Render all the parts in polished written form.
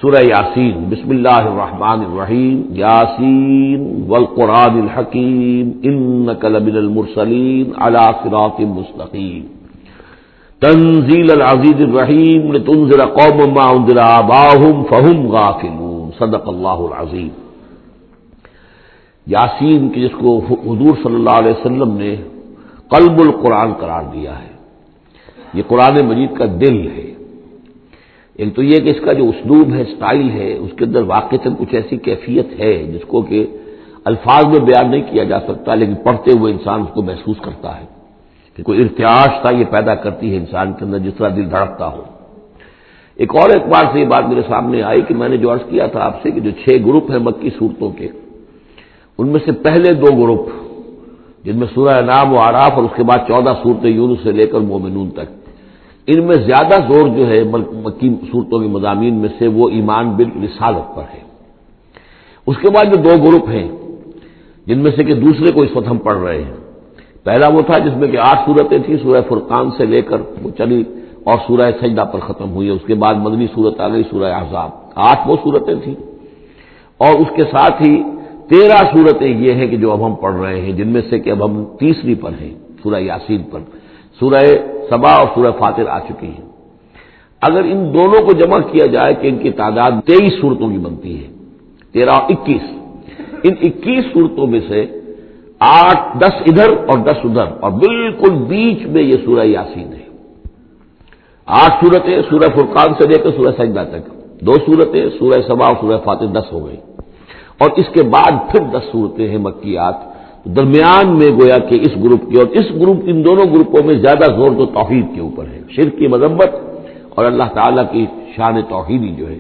سورہ یاسین بسم اللہ الرحمن الرحیم یاسین والقرآن الحکیم انک لمن المرسلین علی صراط مستقیم تنزیل العزیز الرحیم لتنذر قوما ما انذر آباؤہم فہم غافلون صدق اللہ العظیم۔ یاسین کی جس کو حضور صلی اللہ علیہ وسلم نے قلب القرآن قرار دیا ہے، یہ قرآن مجید کا دل ہے۔ ایک تو یہ کہ اس کا جو اسلوب ہے، سٹائل ہے، اس کے اندر واقعتاً کچھ ایسی کیفیت ہے جس کو کہ الفاظ میں بیان نہیں کیا جا سکتا، لیکن پڑھتے ہوئے انسان اس کو محسوس کرتا ہے کہ کوئی ارتعاش تھا یہ پیدا کرتی ہے انسان کے اندر، جس طرح دل دھڑکتا ہو۔ ایک اور اعتبار سے یہ بات میرے سامنے آئی کہ میں نے جو عرض کیا تھا آپ سے کہ جو 6 گروپ ہیں مکی صورتوں کے، ان میں سے پہلے 2 گروپ جن میں سورہ انعام و اعراف اور اس کے بعد 14 صورتیں یونس سے لے کر مومنون تک، ان میں زیادہ زور جو ہے مکی صورتوں کے مضامین میں سے وہ ایمان بالرسالت پر ہے۔ اس کے بعد جو 2 گروپ ہیں جن میں سے کہ دوسرے کو اس وقت ہم پڑھ رہے ہیں، پہلا وہ تھا جس میں کہ 8 صورتیں تھیں، سورہ فرقان سے لے کر وہ چلی اور سورہ سجدہ پر ختم ہوئی، اس کے بعد مدنی صورت آ گئی سورہ احزاب، 8 وہ صورتیں تھیں، اور اس کے ساتھ ہی 13 صورتیں یہ ہیں کہ جو اب ہم پڑھ رہے ہیں، جن میں سے کہ اب ہم تیسری پر ہیں، سورہ یاسین پر۔ سورہ سبا اور سورہ فاطر آ چکی ہیں۔ اگر ان دونوں کو جمع کیا جائے کہ ان کی تعداد 23 صورتوں کی بنتی ہے، 13 اور 21، ان 21 صورتوں میں سے 10 ادھر اور 10 ادھر، اور بالکل بیچ میں یہ سورہ یاسین ہے۔ 8 صورتیں سورہ فرقان سے لے کر سورہ سجدہ تک، 2 صورتیں سورہ سبا اور سورہ فاطر، 10 ہو گئی، اور اس کے بعد پھر 10 صورتیں ہیں مکیات۔ درمیان میں گویا کہ اس گروپ کی اور اس گروپ، ان دونوں گروپوں میں زیادہ زور تو توحید کے اوپر ہے، شرک کی مذمت اور اللہ تعالیٰ کی شان توحیدی جو ہے،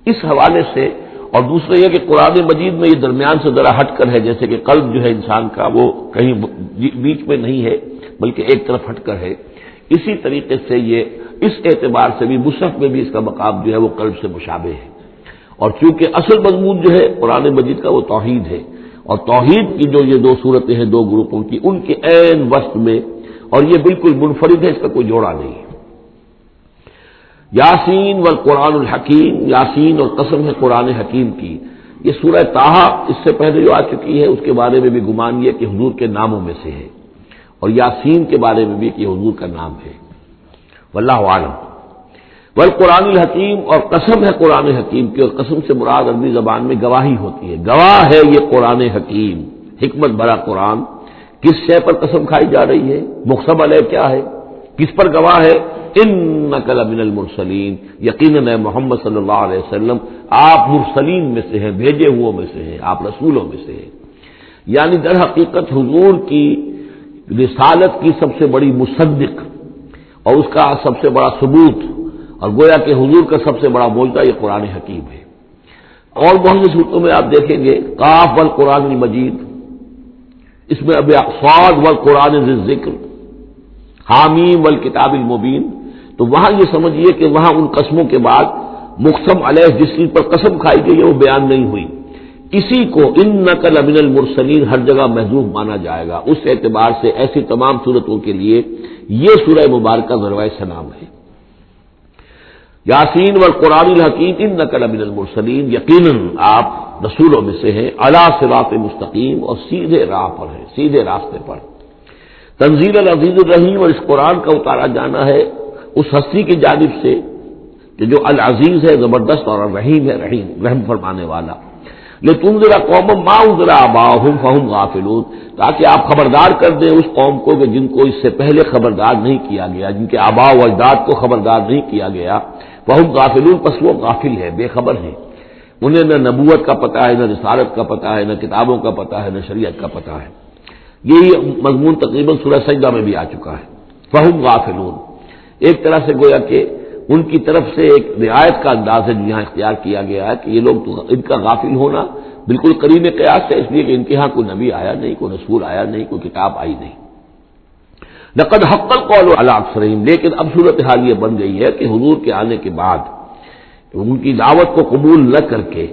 اس حوالے سے۔ اور دوسرا یہ کہ قرآن مجید میں یہ درمیان سے ذرا ہٹ کر ہے، جیسے کہ قلب جو ہے انسان کا وہ کہیں بیچ میں نہیں ہے بلکہ ایک طرف ہٹ کر ہے، اسی طریقے سے یہ اس اعتبار سے بھی مصحف میں بھی اس کا مقام جو ہے وہ قلب سے مشابہ ہے، اور چونکہ اصل مضمون جو ہے قرآن مجید کا وہ توحید ہے، اور توحید کی جو یہ 2 صورتیں ہیں 2 گروپوں کی، ان کے عین وسط میں، اور یہ بالکل منفرد ہے، اس کا کوئی جوڑا نہیں ہے۔ یاسین والقرآن الحکیم، یاسین اور قسم ہے قرآن حکیم کی، یہ سورہ طٰہٰ اس سے پہلے جو آ چکی ہے، اس کے بارے میں بھی گمان یہ کہ حضور کے ناموں میں سے ہے، اور یاسین کے بارے میں بھی کہ حضور کا نام ہے، واللہ اعلم۔ والقرآن الحکیم، اور قسم ہے قرآن حکیم کی، اور قسم سے مراد عربی زبان میں گواہی ہوتی ہے، گواہ ہے یہ قرآن حکیم، حکمت بھرا قرآن۔ کس شے پر قسم کھائی جا رہی ہے؟ مقسم علیہ کیا ہے؟ کس پر گواہ ہے؟ انک لمن المرسلین، یقیناً اے محمد صلی اللہ علیہ وسلم آپ مرسلین میں سے ہیں، بھیجے ہوئوں میں سے ہیں، آپ رسولوں میں سے ہیں۔ یعنی در حقیقت حضور کی رسالت کی سب سے بڑی مصدق اور اس کا سب سے بڑا ثبوت، اور گویا کہ حضور کا سب سے بڑا معجزہ یہ قرآن حکیم ہے۔ اور بہت سی صورتوں میں آپ دیکھیں گے قاف والقرآن المجید، اس میں اب صاد والقرآن ذی الذکر، حامیم والکتاب المبین، تو وہاں یہ سمجھیے کہ وہاں ان قسموں کے بعد مقسم علیہ جس چیز پر قسم کھائی گئی ہے وہ بیان نہیں ہوئی، اسی کو انک لمن المرسلین ہر جگہ محذوف مانا جائے گا۔ اس اعتبار سے ایسی تمام صورتوں کے لیے یہ سورہ مبارکہ ذروۂ سلام ہے۔ یاسین والقرآن الحکیم انک لمن المرسلین، یقیناً آپ رسولوں میں سے ہیں، علی صراط مستقیم، اور سیدھے راہ پر ہیں، سیدھے راستے پر۔ تنزیل العزیز الرحیم، اور اس قرآن کا اتارا جانا ہے اس ہستی کی جانب سے کہ جو العزیز ہے، زبردست، اور الرحیم ہے، رحم فرمانے والا۔ لتنذر قوما ما انذر آباؤہم فہم غافلون، تاکہ آپ خبردار کر دیں اس قوم کو کہ جن کو اس سے پہلے خبردار نہیں کیا گیا، جن کے آباء و اجداد کو خبردار نہیں کیا گیا، فہم غافلون، پس وہ غافل ہے، بے خبر ہیں، انہیں نہ نبوت کا پتہ ہے، نہ رسالت کا پتہ ہے، نہ کتابوں کا پتہ ہے، نہ شریعت کا پتہ ہے۔ یہی مضمون تقریباً سورہ سجدہ میں بھی آ چکا ہے، فہم غافلون۔ ایک طرح سے گویا کہ ان کی طرف سے ایک رعایت کا انداز ہے جو یہاں اختیار کیا گیا ہے کہ یہ لوگ تو ان کا غافل ہونا بالکل قریب قیاس ہے، اس لیے کہ ان کے ہاں کوئی نبی آیا نہیں، کوئی رسول آیا نہیں، کوئی کتاب آئی نہیں۔ لقد حق القول علی اکثرہم، لیکن اب صورتحال یہ بن گئی ہے کہ حضور کے آنے کے بعد ان کی دعوت کو قبول نہ کر کے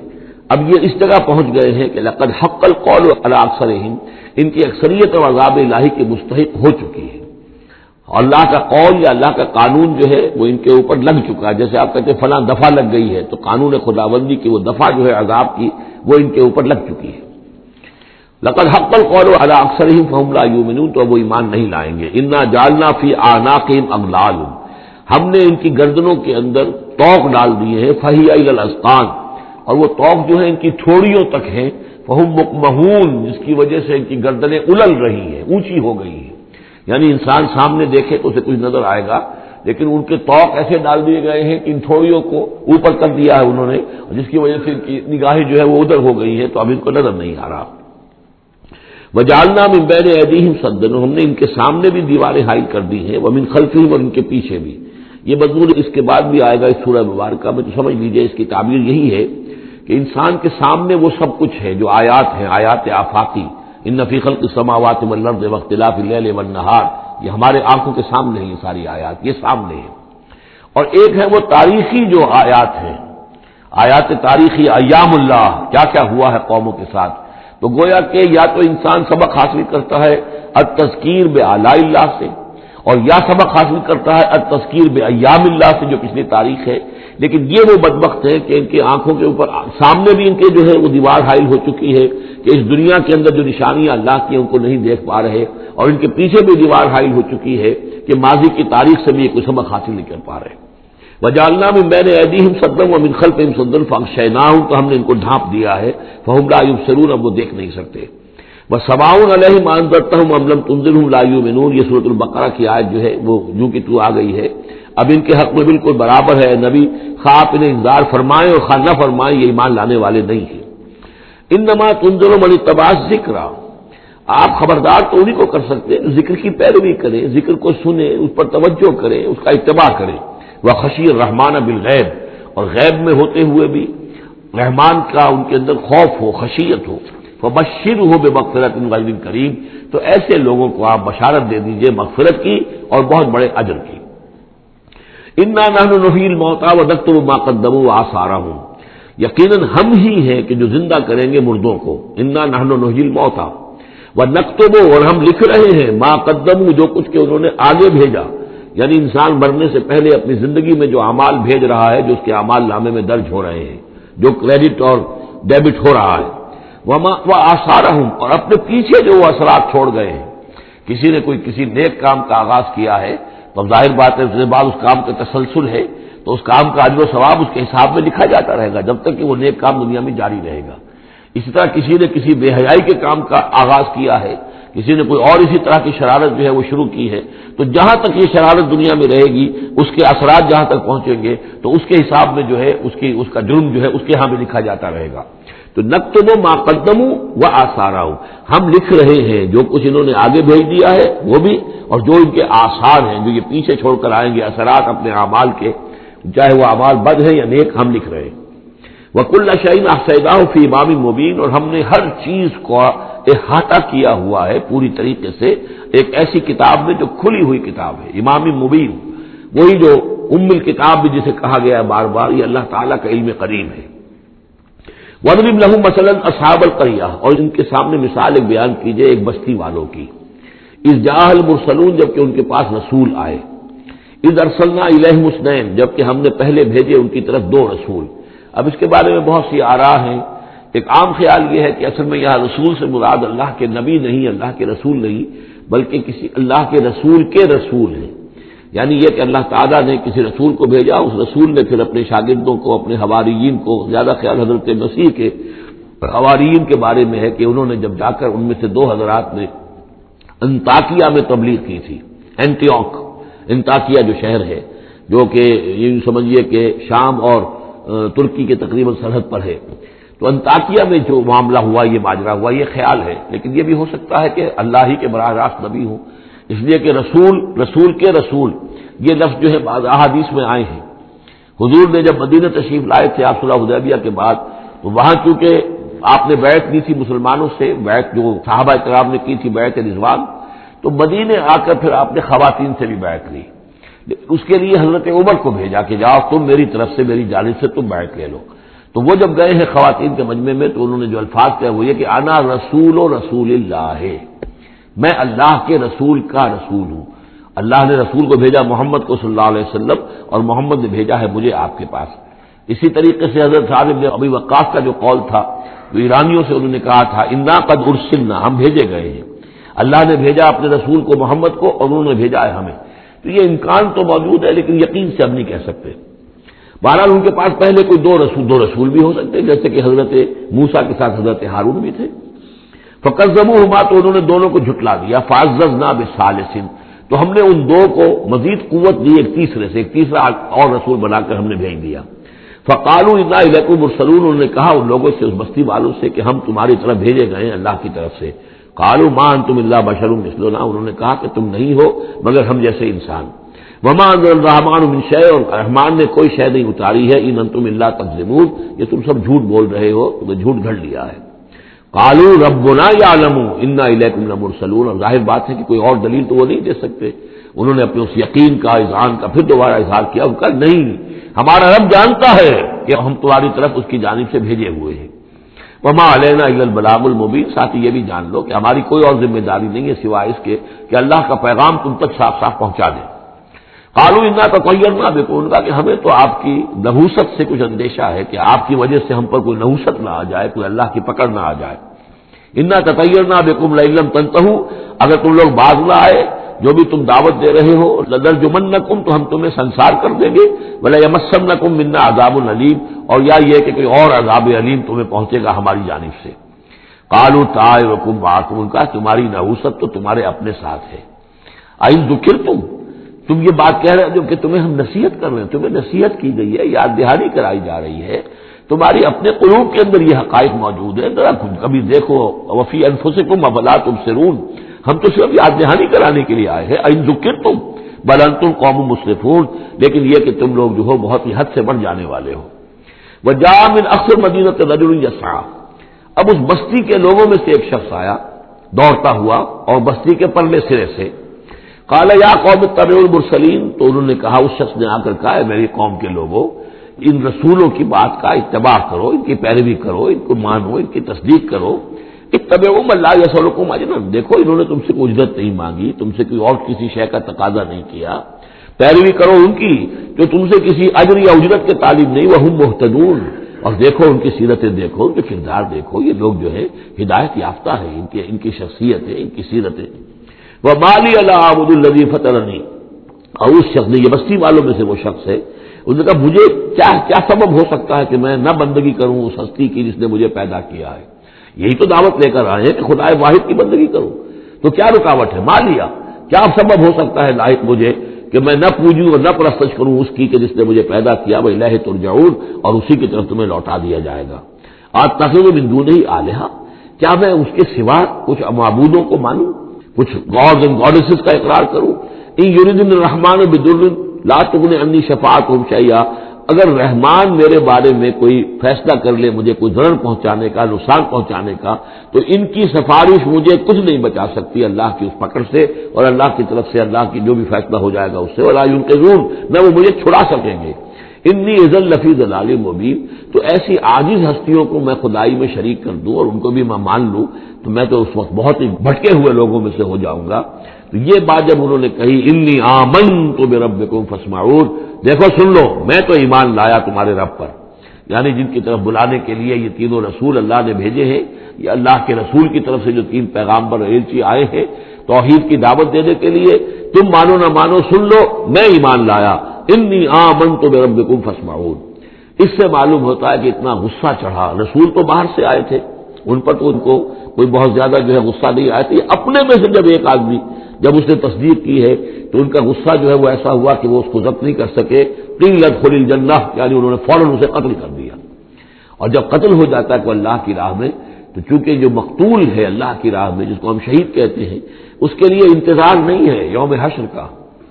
اب یہ اس جگہ پہنچ گئے ہیں کہ لقد حق القول علی اکثرہم، ان کی اکثریت اور عذاب الہی کے مستحق ہو چکی ہے، اور اللہ کا قول یا اللہ کا قانون جو ہے وہ ان کے اوپر لگ چکا ہے. جیسے آپ کہتے ہیں فلاں دفعہ لگ گئی ہے، تو قانون خداوندی کی وہ دفعہ جو ہے عذاب کی وہ ان کے اوپر لگ چکی ہے. لقد حق القول علی اکثرهم فهم لا یؤمنون، تو وہ ایمان نہیں لائیں گے. انا جعلنا فی اعناقهم اغلال، ہم نے ان کی گردنوں کے اندر توق ڈال دیے ہیں. فہی الی الاذقان، اور وہ توق جو ہے ان کی تھوڑیوں تک ہیں. فہم مقمحون، جس کی وجہ سے ان کی گردنیں الل رہی ہیں، اونچی ہو گئی ہیں. یعنی انسان سامنے دیکھے تو اسے کچھ نظر آئے گا، لیکن ان کے توق ایسے ڈال دیے گئے ہیں کہ ان تھوڑیوں کو اوپر کر دیا ہے انہوں نے، جس کی وجہ سے ان کی نگاہیں جو ہے وہ ادھر ہو گئی ہیں، تو اب ان کو نظر نہیں آ رہا. وجعلنا من بین ایدیہم سدا، ہم نے ان کے سامنے بھی دیواریں حائل کر دی ہیں، ومن خلفہم، اور ان کے پیچھے بھی. یہ مضمون اس کے بعد بھی آئے گا اس سورہ مبارکہ میں، تو سمجھ لیجئے اس کی تعبیر یہی ہے کہ انسان کے سامنے وہ سب کچھ ہے جو آیات ہیں، آیات آفاقی. ان فی خلق السماوات والارض واختلاف اللیل والنہار، یہ ہمارے آنکھوں کے سامنے ہیں، یہ ساری آیات یہ سامنے ہیں. اور ایک ہے وہ تاریخی جو آیات ہیں، آیات تاریخی، ایام اللہ، کیا کیا ہوا ہے قوموں کے ساتھ. تو گویا کہ یا تو انسان سبق حاصل کرتا ہے التذکیر بآلاء اللہ سے، اور یا سبق حاصل کرتا ہے التذکیر بایام اللہ سے جو پچھلی تاریخ ہے. لیکن یہ وہ بدبخت ہے کہ ان کی آنکھوں کے اوپر سامنے بھی ان کے جو ہے وہ دیوار حائل ہو چکی ہے کہ اس دنیا کے اندر جو نشانیاں اللہ کی ان کو نہیں دیکھ پا رہے، اور ان کے پیچھے بھی دیوار حائل ہو چکی ہے کہ ماضی کی تاریخ سے بھی یہ کوئی سبق حاصل نہیں کر پا رہے. وجعلنا من بین ایدیہم سدا ومن خلفہم سدا فاغشیناہم، تو ہم نے ان کو ڈھانپ دیا ہے. فہم لا یبصرون، اب وہ دیکھ نہیں سکتے. وسواء علیہم انذرتہم ام لم تنذرہم لا یؤمنون، یہ سورۃ البقرہ کی آیت جو ہے وہ جو کہ تو آ گئی ہے. اب ان کے حق میں بالکل برابر ہے نبی، خواہ آپ انہیں انذار فرمائیں اور خواہ نہ فرمائیں، یہ ایمان لانے والے نہیں ہیں. انما تنذر من اتبع الذکر، آپ خبردار تو انہیں کو کر سکتے ہیں ذکر کی پیروی کریں، ذکر کو سنیں، اس پر توجہ کریں، اس کا اتباع کریں. وخشی الرحمن بالغیب، اور غیب میں ہوتے ہوئے بھی رحمان کا ان کے اندر خوف ہو، خشیت ہو. فبشرہ بمغفرۃ غیر کریم، تو ایسے لوگوں کو آپ بشارت دے دیجئے مغفرت کی اور بہت بڑے اجر کی. انا نحن نحیی الموتى ونکتب ما قدموا وآثارهم، یقیناً ہم ہی ہیں کہ جو زندہ کریں گے مردوں کو. انا نحن نحیی الموتى ونکتب، اور ہم لکھ رہے ہیں ما قدموا، جو کچھ کہ انہوں نے آگے بھیجا. یعنی انسان مرنے سے پہلے اپنی زندگی میں جو اعمال بھیج رہا ہے، جو اس کے اعمال نامے میں درج ہو رہے ہیں، جو کریڈٹ اور ڈیبٹ ہو رہا ہے. وآثارهم، اور اپنے پیچھے جو وہ اثرات چھوڑ گئے ہیں. کسی نے کوئی کسی نیک کام کا آغاز کیا ہے تو ظاہر بات ہے اس کے بعد اس کام کا تسلسل ہے، تو اس کام کا اجر و ثواب اس کے حساب میں لکھا جاتا رہے گا جب تک کہ وہ نیک کام دنیا میں جاری رہے گا. اسی طرح کسی نے کسی بے حیائی کے کام کا آغاز کیا ہے، کسی نے کوئی اور اسی طرح کی شرارت جو ہے وہ شروع کی ہے، تو جہاں تک یہ شرارت دنیا میں رہے گی اس کے اثرات جہاں تک پہنچیں گے تو اس کے حساب میں جو ہے اس کا جرم جو ہے اس کے ہاں میں لکھا جاتا رہے گا. تو نکتب ما قدموا وآثارهم، ہم لکھ رہے ہیں جو کچھ انہوں نے آگے بھیج دیا ہے وہ بھی، اور جو ان کے آثار ہیں جو یہ پیچھے چھوڑ کر آئیں گے اثرات اپنے اعمال کے، چاہے وہ اعمال بد ہیں یا نیک، ہم لکھ رہے ہیں. وَكُلَّ شَيْءٍ أَحْصَيْنَاهُ فِي إِمَامٍ مُبِينٍ، اور ہم نے ہر چیز کو احاطہ کیا ہوا ہے پوری طریقے سے ایک ایسی کتاب میں جو کھلی ہوئی کتاب ہے. امام مبین، وہی جو ام الکتاب بھی جسے کہا گیا ہے بار بار، یہ اللہ تعالیٰ کا علم قدیم ہے. وَاضْرِبْ لَهُم مَثَلًا أَصْحَابَ الْقَرْيَةِ، اور ان کے سامنے مثال ایک بیان کیجئے ایک بستی والوں کی. اذ جاء المرسلون، جبکہ ان کے پاس رسول آئے. اذ ارسلنا الیہم اثنین، جبکہ ہم نے پہلے بھیجے ان کی طرف دو رسول. اب اس کے بارے میں بہت سی آراء ہیں. ایک عام خیال یہ ہے کہ اصل میں یہاں رسول سے مراد اللہ کے نبی نہیں، اللہ کے رسول نہیں، بلکہ کسی اللہ کے رسول ہیں. یعنی یہ کہ اللہ تعالیٰ نے کسی رسول کو بھیجا، اس رسول نے پھر اپنے شاگردوں کو، اپنے حواریین کو، زیادہ خیال حضرت مسیح کے حواریین کے بارے میں ہے کہ انہوں نے جب جا کر ان میں سے دو حضرات نے انطاکیہ میں تبلیغ کی تھی. اینٹیوک، انطاکیہ جو شہر ہے جو کہ یہ سمجھیے کہ شام اور ترکی کے تقریباً سرحد پر ہے، تو انطاکیہ میں جو معاملہ ہوا، یہ ماجرا ہوا، یہ خیال ہے. لیکن یہ بھی ہو سکتا ہے کہ اللہ ہی کے براہ راست نبی ہوں، اس لیے کہ رسول کے رسول یہ لفظ جو ہے بعض احادیث میں آئے ہیں. حضور نے جب مدینہ تشریف لائے تھے آپ صلح حدیبیہ کے بعد، تو وہاں چونکہ آپ نے بیعت لی تھی مسلمانوں سے، بیعت جو صحابہ کرام نے کی تھی بیعت رضوان، تو مدینے آ کر پھر آپ نے خواتین سے بھی بیعت لی. اس کے لیے حضرت عمر کو بھیجا کہ جاؤ تم میری طرف سے، میری جانب سے تم بیعت لے لو. تو وہ جب گئے ہیں خواتین کے مجمع میں تو انہوں نے جو الفاظ کہے وہ یہ کہ انا رسول اللہ، میں اللہ کے رسول کا رسول ہوں. اللہ نے رسول کو بھیجا محمد کو صلی اللہ علیہ وسلم، اور محمد نے بھیجا ہے مجھے آپ کے پاس۔ اسی طریقے سے حضرت سعد بن ابی وقاص کا جو قول تھا، جو ایرانیوں سے انہوں نے کہا تھا انا قد ارسلنا، ہم بھیجے گئے ہیں، اللہ نے بھیجا اپنے رسول کو محمد کو اور انہوں نے بھیجا ہے ہمیں۔ تو یہ امکان تو موجود ہے، لیکن یقین سے ہم نہیں کہہ سکتے۔ بہرحال ان کے پاس پہلے کوئی دو رسول بھی ہو سکتے، جیسے کہ حضرت موسیٰ کے ساتھ حضرت ہارون بھی تھے۔ فکذبوہما، تو انہوں نے دونوں کو جھٹلا دیا، فعززنا بثالث، تو ہم نے ان دو کو مزید قوت دی ایک تیسرے سے، ایک تیسرا اور رسول بنا کر ہم نے بھیج دیا۔ فقالوا انا الیکم مرسلون، انہوں نے کہا ان لوگوں سے، اس بستی والوں سے کہ ہم تمہاری طرف بھیجے گئے ہیں اللہ کی طرف سے۔ قالوا ما انتم الا بشر مثلنا، انہوں نے کہا کہ تم نہیں ہو مگر ہم جیسے انسان۔ وما انزل الرحمن من شیء، اور رحمان نے کوئی شے نہیں اتاری ہے، ان انتم الا تکذبون، یہ تم سب جھوٹ بول رہے ہو، تم نے جھوٹ گھڑ لیا ہے۔ قالوا ربنا یعلم انا الیکم لمرسلون، اور ظاہر بات ہے کہ کوئی اور دلیل تو وہ نہیں دے سکتے۔ انہوں نے اپنے اس یقین کا، اذعان کا پھر دوبارہ اظہار کیا، ان کا نہیں، ہمارا رب جانتا ہے کہ ہم تمہاری طرف اس کی جانب سے بھیجے ہوئے ہیں۔ وما علینا الا البلاغ المبین، ساتھ ہی یہ بھی جان لو کہ ہماری کوئی اور ذمہ داری نہیں ہے سوائے اس کے کہ اللہ کا پیغام تم تک صاف صاف پہنچا دیں۔ قالوا انا تطیرنا بکم، ان کا کہ ہمیں تو آپ کی نحوست سے کچھ اندیشہ ہے کہ آپ کی وجہ سے ہم پر کوئی نحوست نہ آ جائے، کوئی اللہ کی پکڑ نہ آ جائے۔ انا تطیرنا بکم لئن لم تنتہوا، اگر تم لوگ باز نہ آئے جو بھی تم دعوت دے رہے ہو، لنرجمنکم، تو ہم تمہیں سنسار کر دیں گے، ولایمسنکم منا عذاب علیم، اور یا یہ کہ کوئی اور عذاب علیم تمہیں پہنچے گا ہماری جانب سے۔ قالوا طائرکم معکم، ان کا تمہاری نحوست تو تمہارے اپنے ساتھ ہے۔ این ذکرتم، تم یہ بات کہہ رہے ہو کہ تمہیں ہم نصیحت کر رہے ہیں، تمہیں نصیحت کی گئی ہے، یاد دہانی کرائی جا رہی ہے، تمہاری اپنے قلوب کے اندر یہ حقائق موجود ہے، ذرا کبھی دیکھو، وفی انفسکم افلا تبصرون، ہم تو صرف یاد دہانی کرانے کے لیے آئے ہیں۔ ان ذکرتم بل انتم قوم مسرفون، لیکن یہ کہ تم لوگ جو ہو بہت ہی حد سے بڑھ جانے والے ہو۔ وجاء من اقصى المدینۃ رجل یسعى، اب اس بستی کے لوگوں میں سے ایک شخص آیا دوڑتا ہوا، اور بستی کے پرلے سرے سے۔ قال یا قوم اتبعوا المرسلین، تو انہوں نے کہا، اس شخص نے آ کر کہا، میری قوم کے لوگوں، ان رسولوں کی بات کا اتباع کرو، ان کی پیروی کرو، ان کو مانو، ان کی تصدیق کرو۔ اتبعوا من لا یسألکم اجرا، دیکھو انہوں نے تم سے کوئی اجرت نہیں مانگی، تم سے کوئی اور کسی شے کا تقاضا نہیں کیا، پیروی کرو ان کی جو تم سے کسی اجر یا اجرت کے طالب نہیں، وہم مہتدون، اور دیکھو ان کی سیرتیں، دیکھو ان کے کردار، دیکھو یہ لوگ جو ہے ہدایت یافتہ ہیں، ان کی شخصیت ہے، ان کی سیرتیں۔ وما لی الا اعبد الذی فطرنی، اور اس شخص نے، یہ بستی والوں میں سے وہ شخص ہے، اس نے کہا مجھے کیا سبب ہو سکتا ہے کہ میں نہ بندگی کروں اس ہستی کی جس نے مجھے پیدا کیا ہے، یہی تو دعوت لے کر آئے ہیں کہ خدا واحد کی بندگی کروں، تو کیا رکاوٹ ہے؟ مالیا، کیا سبب ہو سکتا ہے لاحق مجھے کہ میں نہ پوجوں اور نہ پرستش کروں اس کی کہ جس نے مجھے پیدا کیا، وإلیہ ترجعون، اور اسی کی طرف تمہیں لوٹا دیا جائے گا۔ اتخذ من دونہ آلہہ، کیا میں اس کے سوا کچھ معبودوں کو مانوں، کچھ گاڈز اینڈ گاڈیسز کا اقرار کروں؟ ان یریدن الرحمن بضر لا تغن عنی شفاعتهم شیئا، اگر رحمان میرے بارے میں کوئی فیصلہ کر لے مجھے کوئی ضرر پہنچانے کا، نقصان پہنچانے کا، تو ان کی سفارش مجھے کچھ نہیں بچا سکتی اللہ کی اس پکڑ سے، اور اللہ کی طرف سے اللہ کی جو بھی فیصلہ ہو جائے گا اس سے، ولا ينقذون، نہ وہ مجھے چھڑا سکیں گے۔ انی اذا لفی ضلال مبین، تو ایسی عاجز ہستیوں کو میں خدائی میں شریک کر دوں اور ان کو بھی میں مان لوں تو میں تو اس وقت بہت ہی بھٹکے ہوئے لوگوں میں سے ہو جاؤں گا۔ تو یہ بات جب انہوں نے کہی، انی آمنت بربکم فاسمعون، دیکھو سن لو، میں تو ایمان لایا تمہارے رب پر، یعنی جن کی طرف بلانے کے لیے یہ تینوں رسول اللہ نے بھیجے ہیں، یہ اللہ کے رسول کی طرف سے جو تین پیغامبر ایلچی آئے ہیں توحید کی دعوت دینے کے لیے، تم مانو نہ مانو سن لو، میں ایمان لایا، انی آمنت بربکم فاسمعون۔ اس سے معلوم ہوتا ہے کہ اتنا غصہ چڑھا، رسول تو باہر سے آئے تھے، ان پر تو ان کو کوئی بہت زیادہ جو ہے غصہ نہیں آیا تھا، یہ اپنے میں سے جب ایک آدمی جب اس نے تصدیق کی ہے تو ان کا غصہ جو ہے وہ ایسا ہوا کہ وہ اس کو ضبط نہیں کر سکے، قیل ادخل الجنہ، یعنی انہوں نے فوراً اسے قتل کر دیا۔ اور جب قتل ہو جاتا ہے کوئی اللہ کی راہ میں، تو چونکہ جو مقتول ہے اللہ کی راہ میں، جس کو ہم شہید کہتے ہیں، اس کے لیے انتظار نہیں ہے یوم حشر کا،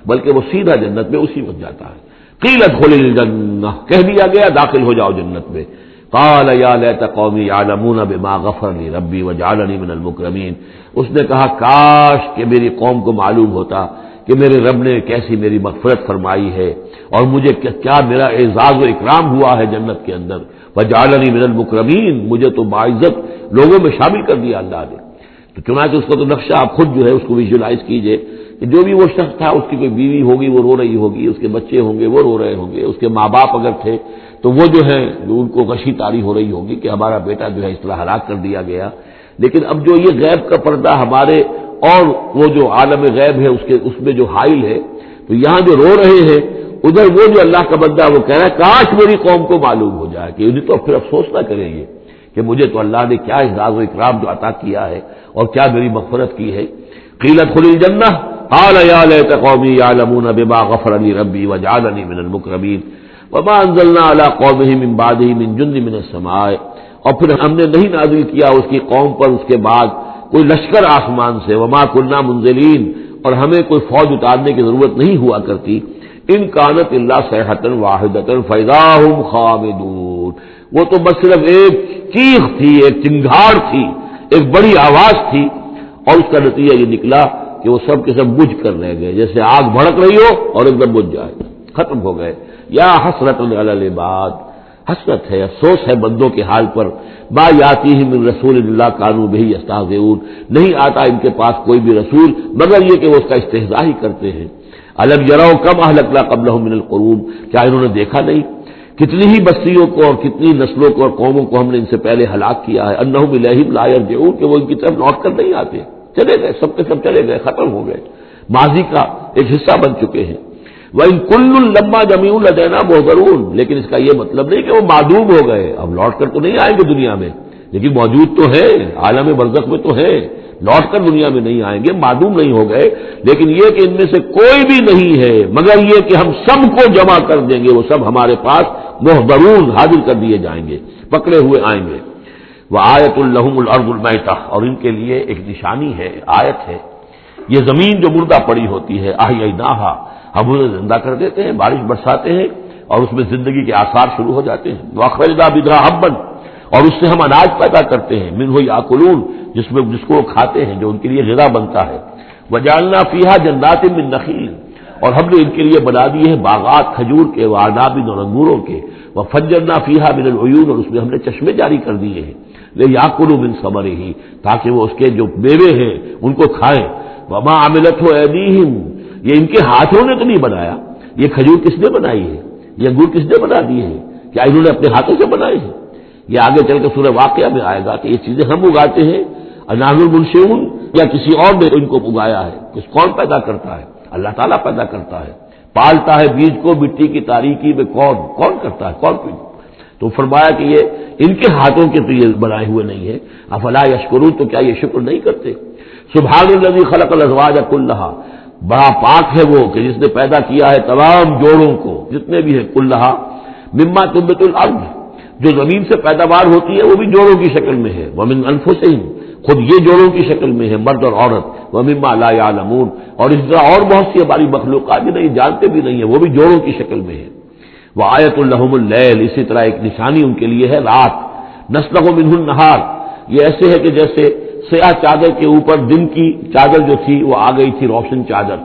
بلکہ وہ سیدھا جنت میں اسی وقت جاتا ہے۔ قیل ادخل الجنہ، کہہ دیا گیا داخل ہو جاؤ جنت میں۔ قال یا لیت قومی یعلمون بما غفر لی ربی وجعلنی من المکرمین، اس نے کہا کاش کہ میری قوم کو معلوم ہوتا کہ میرے رب نے کیسی میری مغفرت فرمائی ہے اور مجھے کیا میرا اعزاز و اکرام ہوا ہے جنت کے اندر، وجعلنی من المکرمین، مجھے تو باعزت لوگوں میں شامل کر دیا اللہ نے۔ تو چنانچہ اس کا تو نقشہ آپ خود جو ہے اس کو ویژولائز کیجئے کہ جو بھی وہ شخص تھا اس کی کوئی بیوی ہوگی وہ رو رہی ہوگی، اس کے بچے ہوں گے وہ رو رہے ہوں گے، اس کے ماں باپ اگر تھے تو وہ جو ہے ان کو غشی تاری ہو رہی ہوگی کہ ہمارا بیٹا جو ہے اس طرح ہلاک کر دیا گیا۔ لیکن اب جو یہ غیب کا پردہ ہمارے اور وہ جو عالم غیب ہے اس میں جو حائل ہے، تو یہاں جو رو رہے ہیں ادھر وہ جو اللہ کا بندہ وہ کہہ رہا ہے کاش میری قوم کو معلوم ہو جائے کہ انہیں تو پھر افسوس نہ کریں گے کہ مجھے تو اللہ نے کیا اعزاز و اکرام جو عطا کیا ہے اور کیا میری مغفرت کی ہے۔ قیل ادخل الجنہ قال یا لیت قومی یعلمون بما غفر لی ربی وجعلنی من المکرمین وما انزلنا علی قومہ من بعدہ من جند من السماء، اور پھر ہم نے نہیں نازل کیا اس کی قوم پر اس کے بعد کوئی لشکر آسمان سے، وما كنا منزلین، اور ہمیں کوئی فوج اتارنے کی ضرورت نہیں ہوا کرتی، ان کانت الا صیحۃ واحدۃ فاذا هم خامدون، وہ تو بس صرف ایک چیخ تھی، ایک چنگھاڑ تھی، ایک بڑی آواز تھی، اور اس کا نتیجہ یہ نکلا کہ وہ سب کے سب بجھ کر رہ گئے، جیسے آگ بھڑک رہی ہو اور ایک دم بجھ جائے، ختم ہو گئے۔ یا حسرۃ علی العباد، حسرت ہے، افسوس ہے بندوں کے حال پر، ما یاتیہم من رسول اللہ کانوا بہ یستہزئون، نہیں آتا ان کے پاس کوئی بھی رسول مگر یہ کہ وہ اس کا استہزاء ہی کرتے ہیں۔ الم یروا کم اہلکنا قبلہم من القرون، کیا انہوں نے دیکھا نہیں کتنی ہی بستیوں کو اور کتنی نسلوں کو اور قوموں کو ہم نے ان سے پہلے ہلاک کیا ہے، انہم الیہم لا یرجعون، کہ وہ ان کی طرف لوٹ کر نہیں آتے، چلے گئے، سب کے سب چلے گئے، ختم ہو گئے، ماضی کا ایک حصہ بن چکے ہیں۔ وَإِن كُلٌّ لَمَّا جَمِيعٌ لَدَيْنَا مُحْضَرُونَ، لیکن اس کا یہ مطلب نہیں کہ وہ معدوم ہو گئے، اب لوٹ کر تو نہیں آئیں گے دنیا میں، لیکن موجود تو ہے، عالم برزخ میں تو ہے، لوٹ کر دنیا میں نہیں آئیں گے، معدوم نہیں ہو گئے، لیکن یہ کہ ان میں سے کوئی بھی نہیں ہے مگر یہ کہ ہم سب کو جمع کر دیں گے، وہ سب ہمارے پاس محضرون حاضر کر دیے جائیں گے، پکڑے ہوئے آئیں گے۔ وَآیَةٌ لَهُمُ الْأَرْضُ الْمَيْتَةُ، اور ان کے لیے ایک نشانی ہے، آیت ہے، یہ زمین جو مردہ پڑی ہوتی ہے، أَحْيَيْنَاهَا، ہم اسے زندہ کر دیتے ہیں، بارش برساتے ہیں اور اس میں زندگی کے آثار شروع ہو جاتے ہیں۔ وَأَخْرَجْنَا بِهَا حَبًّا، اور اس سے ہم اناج پیدا کرتے ہیں، مِنْهُ يَأْكُلُونَ، جس کو وہ کھاتے ہیں، جو ان کے لیے غذا بنتا ہے۔ وَجَعَلْنَا فِيهَا جَنَّاتٍ مِّن نَخِيلٍ، اور ہم نے ان کے لیے بنا دیے ہیں باغات کھجور کے، وَأَعْنَابٍ، اور انگوروں کے، وَفَجَّرْنَا فِيهَا مِنَ الْعُيُونِ، اور اس میں ہم نے چشمے جاری کر دیے ہیں، لِيَأْكُلُوا مِن ثَمَرِهِ، تاکہ وہ اس کے جو میوے ہیں ان کو کھائیں۔ وَمَا عَمِلَتْهُ أَيْدِيهِمْ، یہ ان کے ہاتھوں نے تو نہیں بنایا، یہ کھجور کس نے بنائی ہے، یہ انگور کس نے بنا دیے ہیں، کیا انہوں نے اپنے ہاتھوں سے بنائے ہیں؟ یہ آگے چل کے سورہ واقعہ میں آئے گا کہ یہ چیزیں ہم اگاتے ہیں، نحن المنشئون، یا کسی اور نے ان کو اگایا ہے، کون پیدا کرتا ہے؟ اللہ تعالیٰ پیدا کرتا ہے، پالتا ہے بیج کو مٹی کی تاریکی میں، کون کرتا ہے، کون؟ تو فرمایا کہ یہ ان کے ہاتھوں کے تو یہ بنائے ہوئے نہیں ہے، افلا یشکرون، تو کیا یہ شکر نہیں کرتے؟ سبحان الذی خلق الازواج کلھا، بڑا پاک ہے وہ کہ جس نے پیدا کیا ہے تمام جوڑوں کو، جتنے بھی ہیں، کلھا مما تنبت الارض، جو زمین سے پیداوار ہوتی ہے وہ بھی جوڑوں کی شکل میں ہے، ومن انفسہم، خود یہ جوڑوں کی شکل میں ہے، مرد اور عورت، ومما لا یعلمون، اور اس طرح اور بہت سی ہماری مخلوقات بھی نہیں جانتے بھی نہیں ہیں، وہ بھی جوڑوں کی شکل میں ہے۔ وآیۃ لہم اللیل، اسی طرح ایک نشانی ان کے لیے ہے رات، نسلخ منہ النہار، یہ ایسے ہے کہ جیسے سیاہ چادر کے اوپر دن کی چادر جو تھی وہ آ گئی تھی روشن چادر،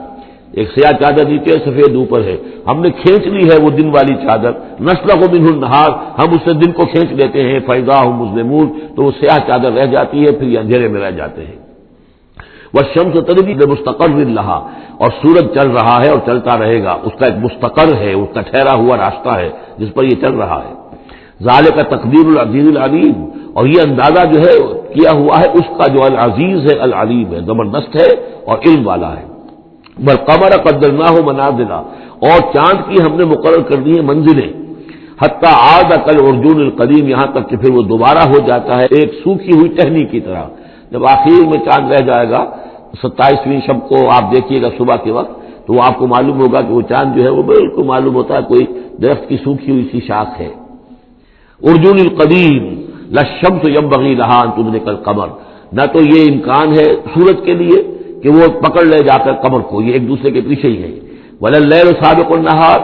ایک سیاہ چادر نیچے سفید اوپر ہے، ہم نے کھینچ لی ہے وہ دن والی چادر، نسلخ منہ النہار، ہم اس سے دن کو کھینچ لیتے ہیں، فاذا هم مظلمون، تو وہ سیاہ چادر رہ جاتی ہے، پھر یہ اندھیرے میں رہ جاتے ہیں۔ والشمس تجری لمستقر لها، اور سورج چل رہا ہے اور چلتا رہے گا، اس کا ایک مستقر ہے، اس کا ٹھہرا ہوا راستہ ہے جس پر یہ چل رہا ہے۔ ذالک تقدیر العزیز العلیم، اور یہ اندازہ جو ہے کیا ہوا ہے اس کا جو العزیز ہے، العلیم ہے، زبردست ہے اور علم والا ہے۔ والقمر قدرناہ منازل، اور چاند کی ہم نے مقرر کر دی ہیں منزلیں، حتی عاد کالعرجون القدیم، یہاں تک کہ پھر وہ دوبارہ ہو جاتا ہے ایک سوکھی ہوئی ٹہنی کی طرح۔ جب آخر میں چاند رہ جائے گا 27ویں شب کو آپ دیکھیے گا صبح کے وقت، تو وہ آپ کو معلوم ہوگا کہ وہ چاند جو ہے وہ بالکل معلوم ہوتا ہے کوئی درخت کی سوکھی ہوئی سی شاخ ہے۔ ارجون القدیم للشمس ينبغي لها ان تدرك القمر، نہ تو یہ امکان ہے سورج کے لیے کہ وہ پکڑ لے جا کر قمر کو، یہ ایک دوسرے کے پیچھے ہی ہے۔ ولا الليل سابق النهار،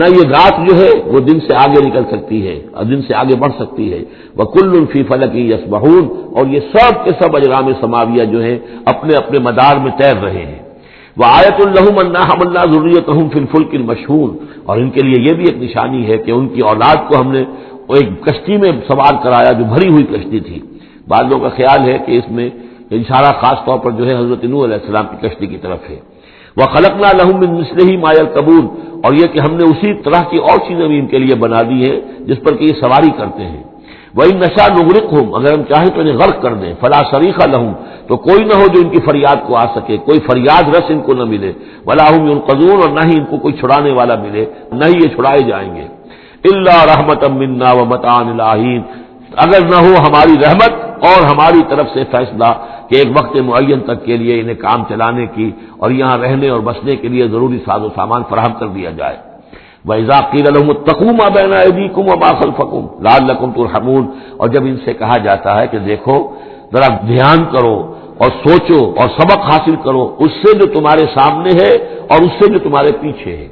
نہ یہ رات جو ہے وہ دن سے آگے نکل سکتی ہے اور دن سے آگے بڑھ سکتی ہے۔ وكل في فلك يسبحون، اور یہ سب کے سب اجرام سماویہ جو ہیں اپنے اپنے مدار میں تیر رہے ہیں۔ وآیۃ لہم انا حملنا ذریتہم فی الفلک المشحون، اور ان کے لیے یہ بھی ایک نشانی ہے کہ ان کی اولاد کو ہم نے ایک کشتی میں سوار کرایا جو بھری ہوئی کشتی تھی۔ بعض لوگوں کا خیال ہے کہ اس میں اشارہ خاص طور پر جو ہے حضرت نوح علیہ السلام کی کشتی کی طرف ہے۔ وَخَلَقْنَا لَهُم مِّن مِّثْلِهِ مَا يَرْكَبُونَ، اور یہ کہ ہم نے اسی طرح کی اور چیزیں بھی ان کے لیے بنا دی ہیں جس پر کہ یہ سواری کرتے ہیں۔ وَإِن نَّشَأْ نُغْرِقْهُمْ، اگر ہم چاہیں تو انہیں غرق کر دیں، فَلَا صَرِيخَ لَهُمْ، تو کوئی نہ ہو جو ان کی فریاد کو آ سکے، کوئی فریاد رس ان کو نہ ملے، وَلَا هُمْ يُنقَذُونَ، اور نہ ہی ان کو کوئی چھڑانے والا ملے، نہ ہی یہ چھڑائے جائیں گے۔ إِلَّا رَحْمَةً مِّنَّا وَمَتَاعًا إِلَىٰ حِينٍ، اگر نہ ہو ہماری رحمت اور ہماری طرف سے فیصلہ کہ ایک وقت معین تک کے لیے انہیں کام چلانے کی اور یہاں رہنے اور بسنے کے لیے ضروری ساز و سامان فراہم کر دیا جائے۔ وَإِذَا قِيلَ لَهُمُ اتَّقُوا مَا بَيْنَ أَيْدِيكُمْ وَمَا خَلْفَكُمْ لَعَلَّكُمْ تُرْحَمُونَ، اور جب ان سے کہا جاتا ہے کہ دیکھو ذرا دھیان کرو اور سوچو اور سبق حاصل کرو اس سے جو تمہارے سامنے ہے اور اس سے جو تمہارے پیچھے ہے۔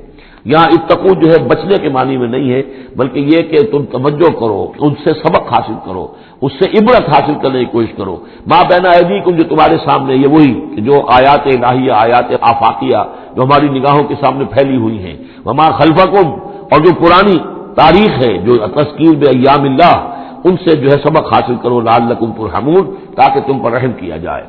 یہاں اتقو جو ہے بچنے کے معنی میں نہیں ہے، بلکہ یہ کہ تم توجہ کرو، ان سے سبق حاصل کرو، اس سے عبرت حاصل کرنے کی کوشش کرو۔ ما بین ایدیکم، جو تمہارے سامنے، یہ وہی کہ جو آیات الہیہ، آیات آفاقیہ جو ہماری نگاہوں کے سامنے پھیلی ہوئی ہیں، وما خلفکم، اور جو پرانی تاریخ ہے جو تذکیر بایام اللہ، ان سے جو ہے سبق حاصل کرو، لعلکم ترحمون، تاکہ تم پر رحم کیا جائے۔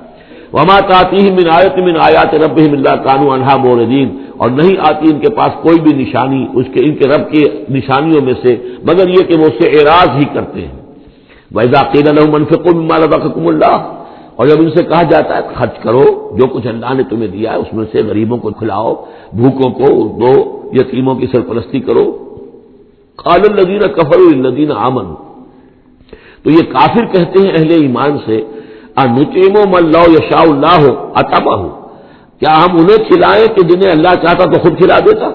وما تاتیہم من آیۃ من آیات ربہم الا کانوا عنہا معرضین، اور نہیں آتی ان کے پاس کوئی بھی نشانی ان کے رب کی نشانیوں میں سے مگر یہ کہ وہ اس سے اعراض ہی کرتے ہیں۔ وَإِذَا قِيلَ لَهُمْ أَنفِقُوا مِمَّا رَزَقَكُمُ اللَّهُ، اور جب ان سے کہا جاتا ہے خرچ کرو جو کچھ اللہ نے تمہیں دیا ہے اس میں سے، غریبوں کو کھلاؤ، بھوکوں کو دو، یتیموں کی سرپرستی کرو۔ قَالَ الَّذِينَ كَفَرُوا لِلَّذِينَ آمَنُوا، تو یہ کافر کہتے ہیں اہل ایمان سے، أَنُطْعِمُ مَن لَّوْ يَشَاءُ اللَّهُ أَطْعَمَهُ، کیا ہم انہیں کھلائیں کہ جنہیں اللہ چاہتا تو خود کھلا دیتا؟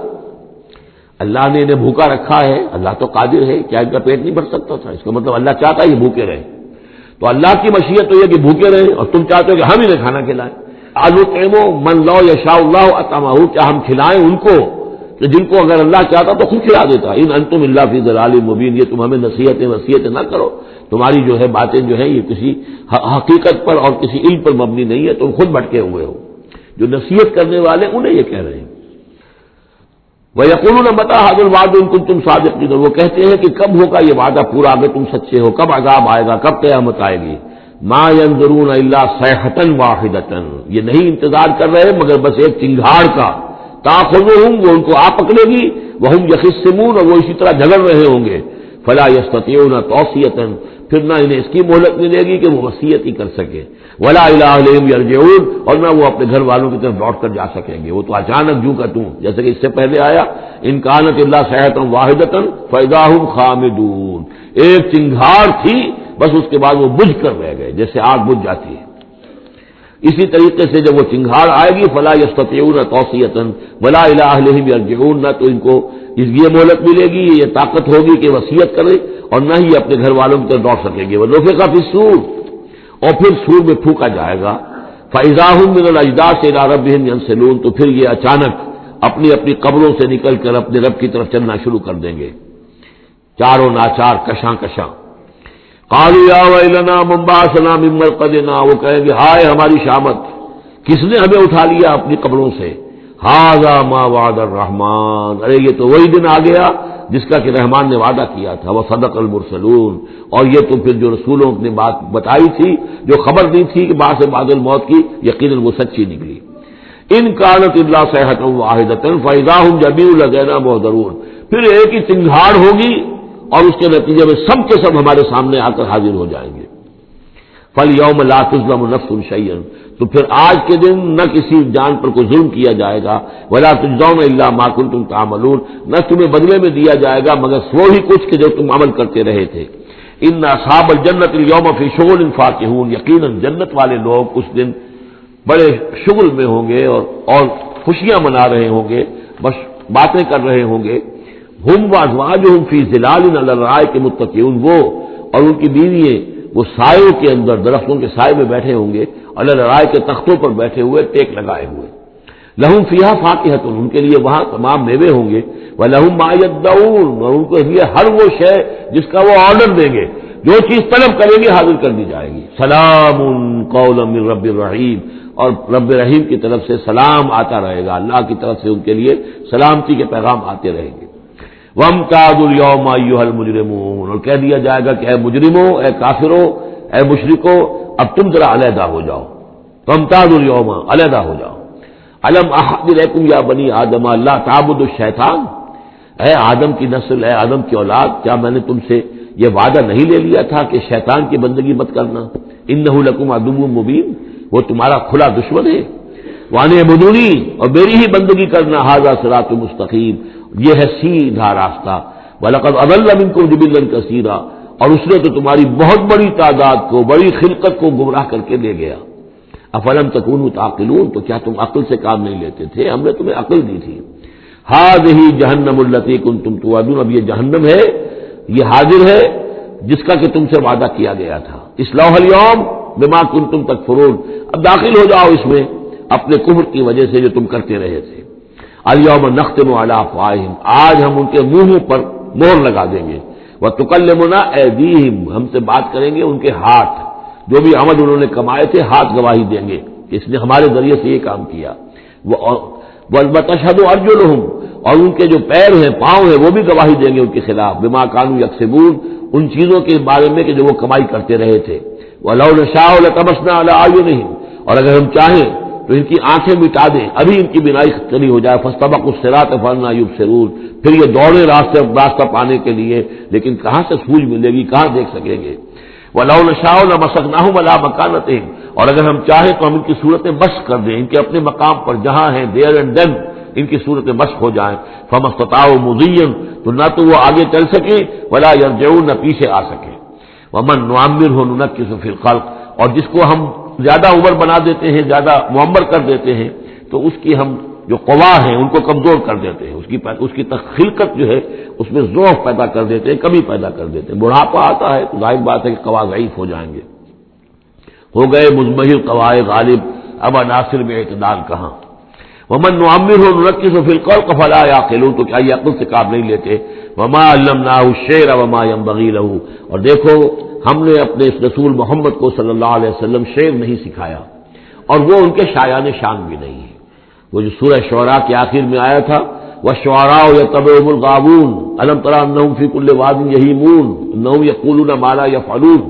اللہ نے انہیں بھوکا رکھا ہے، اللہ تو قادر ہے، کیا ان کا پیٹ نہیں بھر سکتا تھا؟ اس کا مطلب اللہ چاہتا ہے یہ بھوکے رہیں، تو اللہ کی مشیت تو یہ کہ بھوکے رہیں، اور تم چاہتے ہو کہ ہم انہیں کھانا کھلائیں۔ أَنُطْعِمُ مَن لَّوْ يَشَاءُ اللَّهُ أَطْعَمَهُ، کیا ہم کھلائیں ان کو کہ جن کو اگر اللہ چاہتا تو خود کھلا دیتا۔ إِنْ أَنْتُمْ إِلَّا فِي ضَلَالٍ مُّبِينٍ، یہ تم ہمیں نصیحتیں وصیتیں نہ کرو، تمہاری جو ہے باتیں جو ہے یہ کسی حقیقت پر اور کسی علم پر مبنی نہیں ہے، تم خود بھٹکے ہوئے ہو۔ جو نصیحت کرنے والے انہیں یہ کہہ رہے ہیں۔ وَيَقُولُونَ مَتَىٰ هَٰذَا الْوَعْدُ إِن كُنتُمْ صَادِقِينَ، وہ کہتے ہیں کہ کب ہوگا یہ وعدہ پورا اگر تم سچے ہو، کب عذاب آئے گا، کب قیامت آئے گی۔ مَا يَنظُرُونَ إِلَّا صَيْحَةً وَاحِدَةً، یہ نہیں انتظار کر رہے مگر بس ایک چنگھاڑ کا، تَأْخُذُهُمْ، وہ ان کو آ پکڑے گی، وَهُمْ يَخِصِّمُونَ، اور وہ اسی طرح جھگڑ رہے ہوں گے، فَلَا يَسْتَطِيعُونَ تَوْصِيَةً، پھر نہ انہیں اس کی مہلت ملے گی کہ وہ وصیت ہی کر سکے، وَلَا إِلَىٰ أَهْلِهِمْ يَرْجِعُونَ، اور نہ وہ اپنے گھر والوں کی طرف لوٹ کر جا سکیں گے، وہ تو اچانک جو کا توں، جیسے کہ اس سے پہلے آیا إِن كَانَتْ إِلَّا صَيْحَةٌ وَاحِدَةٌ فَإِذَا هُمْ خَامِدُونَ، ایک چنگھاڑ تھی بس اس کے بعد وہ بجھ کر رہ گئے جیسے آگ بجھ جاتی ہے۔ اسی طریقے سے جب وہ چنگھاڑ آئے گی فَلَا يَسْتَطِيعُونَ تَوْصِيَةً وَلَا إِلَىٰ أَهْلِهِمْ يَرْجِعُونَ، نہ تو ان کو یہ مہلت ملے گی، یہ طاقت ہوگی کہ وصیت کرے، اور نہ ہی اپنے گھر والوں کی طرف لوٹ سکیں گے۔ وَنُفِخَ فِي الصُّورِ، اور پھر سور میں پھونکا جائے گا، فَإِذَا هُم مِّنَ الْأَجْدَاثِ إِلَىٰ رَبِّهِمْ يَنسِلُونَ، تو پھر یہ اچانک اپنی اپنی قبروں سے نکل کر اپنے رب کی طرف چلنا شروع کر دیں گے، چاروں ناچار کشاں کشاں۔ قَالُوا يَا وَيْلَنَا مَن بَعَثَنَا مِن مَّرْقَدِنَا، وہ کہیں گے ہائے ہماری شامت، کس نے ہمیں اٹھا لیا اپنی قبروں سے۔ هَٰذَا مَا وَعَدَ الرَّحْمَٰنُ، ارے یہ تو وہی دن آ گیا جس کا کہ رحمان نے وعدہ کیا تھا، وَصَدَقَ الْمُرْسَلُونَ، اور یہ تو پھر جو رسولوں نے بات بتائی تھی، جو خبر دی تھی کہ بعد سے بعد الموت کی، یقیناً وہ سچی نکلی۔ إِن كَانَتْ إِلَّا صَيْحَةً وَاحِدَةً فَإِذَا هُمْ جَمِيعٌ لَدَيْنَا مُحْضَرُونَ، پھر ایک ہی چنگھاڑ ہوگی اور اس کے نتیجے میں سب کے سب ہمارے سامنے آ کر حاضر ہو جائیں گے۔ فَالْيَوْمَ لَا تُظْلَمُ نَفْسٌ شَيْئًا، تو پھر آج کے دن نہ کسی جان پر کوئی ظلم کیا جائے گا، وَلَا تُجْزَوْنَ إِلَّا مَا كُنتُمْ تَعْمَلُونَ، نہ تمہیں بدلے میں دیا جائے گا مگر وہی کچھ کہ جو تم عمل کرتے رہے تھے۔ إِنَّ أَصْحَابَ الْجَنَّةِ الْيَوْمَ فِي شُغُلٍ فَاكِهُونَ، یقیناً جنت والے لوگ اس دن بڑے شغل میں ہوں گے اور خوشیاں منا رہے ہوں گے، بس باتیں کر رہے ہوں گے۔ ہم وازواجہم فی ظلال علی الارائک متکئون، وہ اور ان کی بیوییں وہ سایوں کے اندر، درختوں کے سائے میں بیٹھے ہوں گے، علی الارائک کے تختوں پر بیٹھے ہوئے، ٹیک لگائے ہوئے۔ لہم فیہا فاکہۃ، ان کے لیے وہاں تمام میوے ہوں گے، ولہم ما یدعون، اور ان کو لیے ہر وہ شے جس کا وہ آرڈر دیں گے، جو چیز طلب کریں گے حاضر کر دی جائے گی۔ سلام قولا من رب الرحیم، اور رب رحیم کی طرف سے سلام آتا رہے گا، اللہ کی طرف سے ان کے لیے سلامتی کے پیغام آتے رہیں گے۔ وَامْتَازُوا الْيَوْمَ أَيُّهَا الْمُجْرِمُونَ، اور کہہ دیا جائے گا کہ اے مجرموں، اے کافروں، اے مشرکوں، اب تم ذرا علیحدہ ہو جاؤ۔ وَامْتَازُوا الْيَوْمَ، علیحدہ ہو جاؤ۔ الم احد الیکم یا بنی آدم لا تعبدوا الشیطان، اے آدم کی نسل، اے آدم کی اولاد، کیا میں نے تم سے یہ وعدہ نہیں لے لیا تھا کہ شیطان کی بندگی مت کرنا؟ انہ لکم عدو مبین، وہ تمہارا کھلا دشمن ہے۔ وان اعبدونی، اور میری ہی بندگی کرنا، ھذا صراط مستقیم، یہ ہے سیدھا راستہ۔ وَلَقَدْ أَضَلَّ مِنكُمْ جِبِلًّا كَثِيرًا، اور اس نے تو تمہاری بہت بڑی تعداد کو، بڑی خلقت کو گمراہ کر کے لے گیا۔ افلم تکونوا تعقلون، تو کیا تم عقل سے کام نہیں لیتے تھے؟ ہم نے تمہیں عقل دی تھی۔ ھذِہ جہنم التی کنتم توعدون، اب یہ جہنم ہے، یہ حاضر ہے جس کا کہ تم سے وعدہ کیا گیا تھا۔ اصلوها اليوم بما کنتم تکفرون، اب داخل ہو جاؤ اس میں اپنے کفر کی وجہ سے جو تم کرتے رہے تھے۔ الیوم نختم علی افواہہم، آج ہم ان کے منہوں پر مہر لگا دیں گے۔ وتکلمنا ایدیہم، ہم سے بات کریں گے ان کے ہاتھ، جو بھی عمل انہوں نے کمائے تھے ہاتھ گواہی دیں گے کہ اس نے ہمارے ذریعے سے یہ کام کیا۔ وتشہد ارجلہم، اور ان کے جو پیر ہیں، پاؤں ہیں، وہ بھی گواہی دیں گے ان کے خلاف، بما کانوا یکسبون، ان چیزوں کے بارے میں کہ جو وہ کمائی کرتے رہے تھے۔ وَلَوْ نَشَاءُ لَطَمَسْنَا عَلَىٰ أَعْيُنِهِمْ، اور اگر ہم چاہیں تو ان کی آنکھیں مٹا دیں، ابھی ان کی بینائی چلی ہو جائے۔ فَاسْتَبَقُوا الصِّرَاطَ فَأَنَّىٰ يُبْصِرُونَ، پھر یہ دوڑے راستہ پانے کے لیے، لیکن کہاں سے سوجھ ملے گی، کہاں دیکھ سکیں گے۔ وَلَوْ نَشَاءُ لَمَسَخْنَاهُمْ عَلَىٰ مَكَانَتِهِمْ، اور اگر ہم چاہیں تو ہم ان کی صورتیں مسخ کر دیں، ان کے اپنے مقام پر جہاں ہیں، دیر اینڈ دین ان کی صورتیں مسخ ہو جائیں۔ فَمَا اسْتَطَاعُوا مُضِيًّا، تو نہ تو وہ آگے چل سکے، وَلَا يَرْجِعُونَ، نہ پیچھے آ سکے۔ وَمَن نُعَمِّرْهُ نُنَكِّسُ فِي الْخَلْقِ، اور جس کو ہم زیادہ عمر بنا دیتے ہیں، زیادہ معمر کر دیتے ہیں، تو اس کی ہم جو قوا ہیں ان کو کمزور کر دیتے ہیں، اس کی خلقت جو ہے اس میں ضعف پیدا کر دیتے ہیں، کمی پیدا کر دیتے ہیں۔ بڑھاپا آتا ہے تو ظاہر بات ہے کہ قوا ضعیف ہو جائیں گے۔ ہو گئے مزمحل قوائے غالب، اب عناصر میں اعتدال کہاں۔ ومن نعمرہ ننکسہ فی الخلق فلا یعقلون، تو کیا یہ عقل سے کام نہیں لیتے۔ وما علمناہ الشعر وما ينبغی لہ، اور دیکھو ہم نے اپنے اس رسول محمد کو صلی اللہ علیہ وسلم شعر نہیں سکھایا، اور وہ ان کے شایان شان بھی نہیں ہے۔ وہ جو سورہ شعراء کے آخر میں آیا تھا، والشعراء یتبعهم الغاوون الم تر انہم فی کل واد یہیمون انہم یقولون ما لا یفعلون،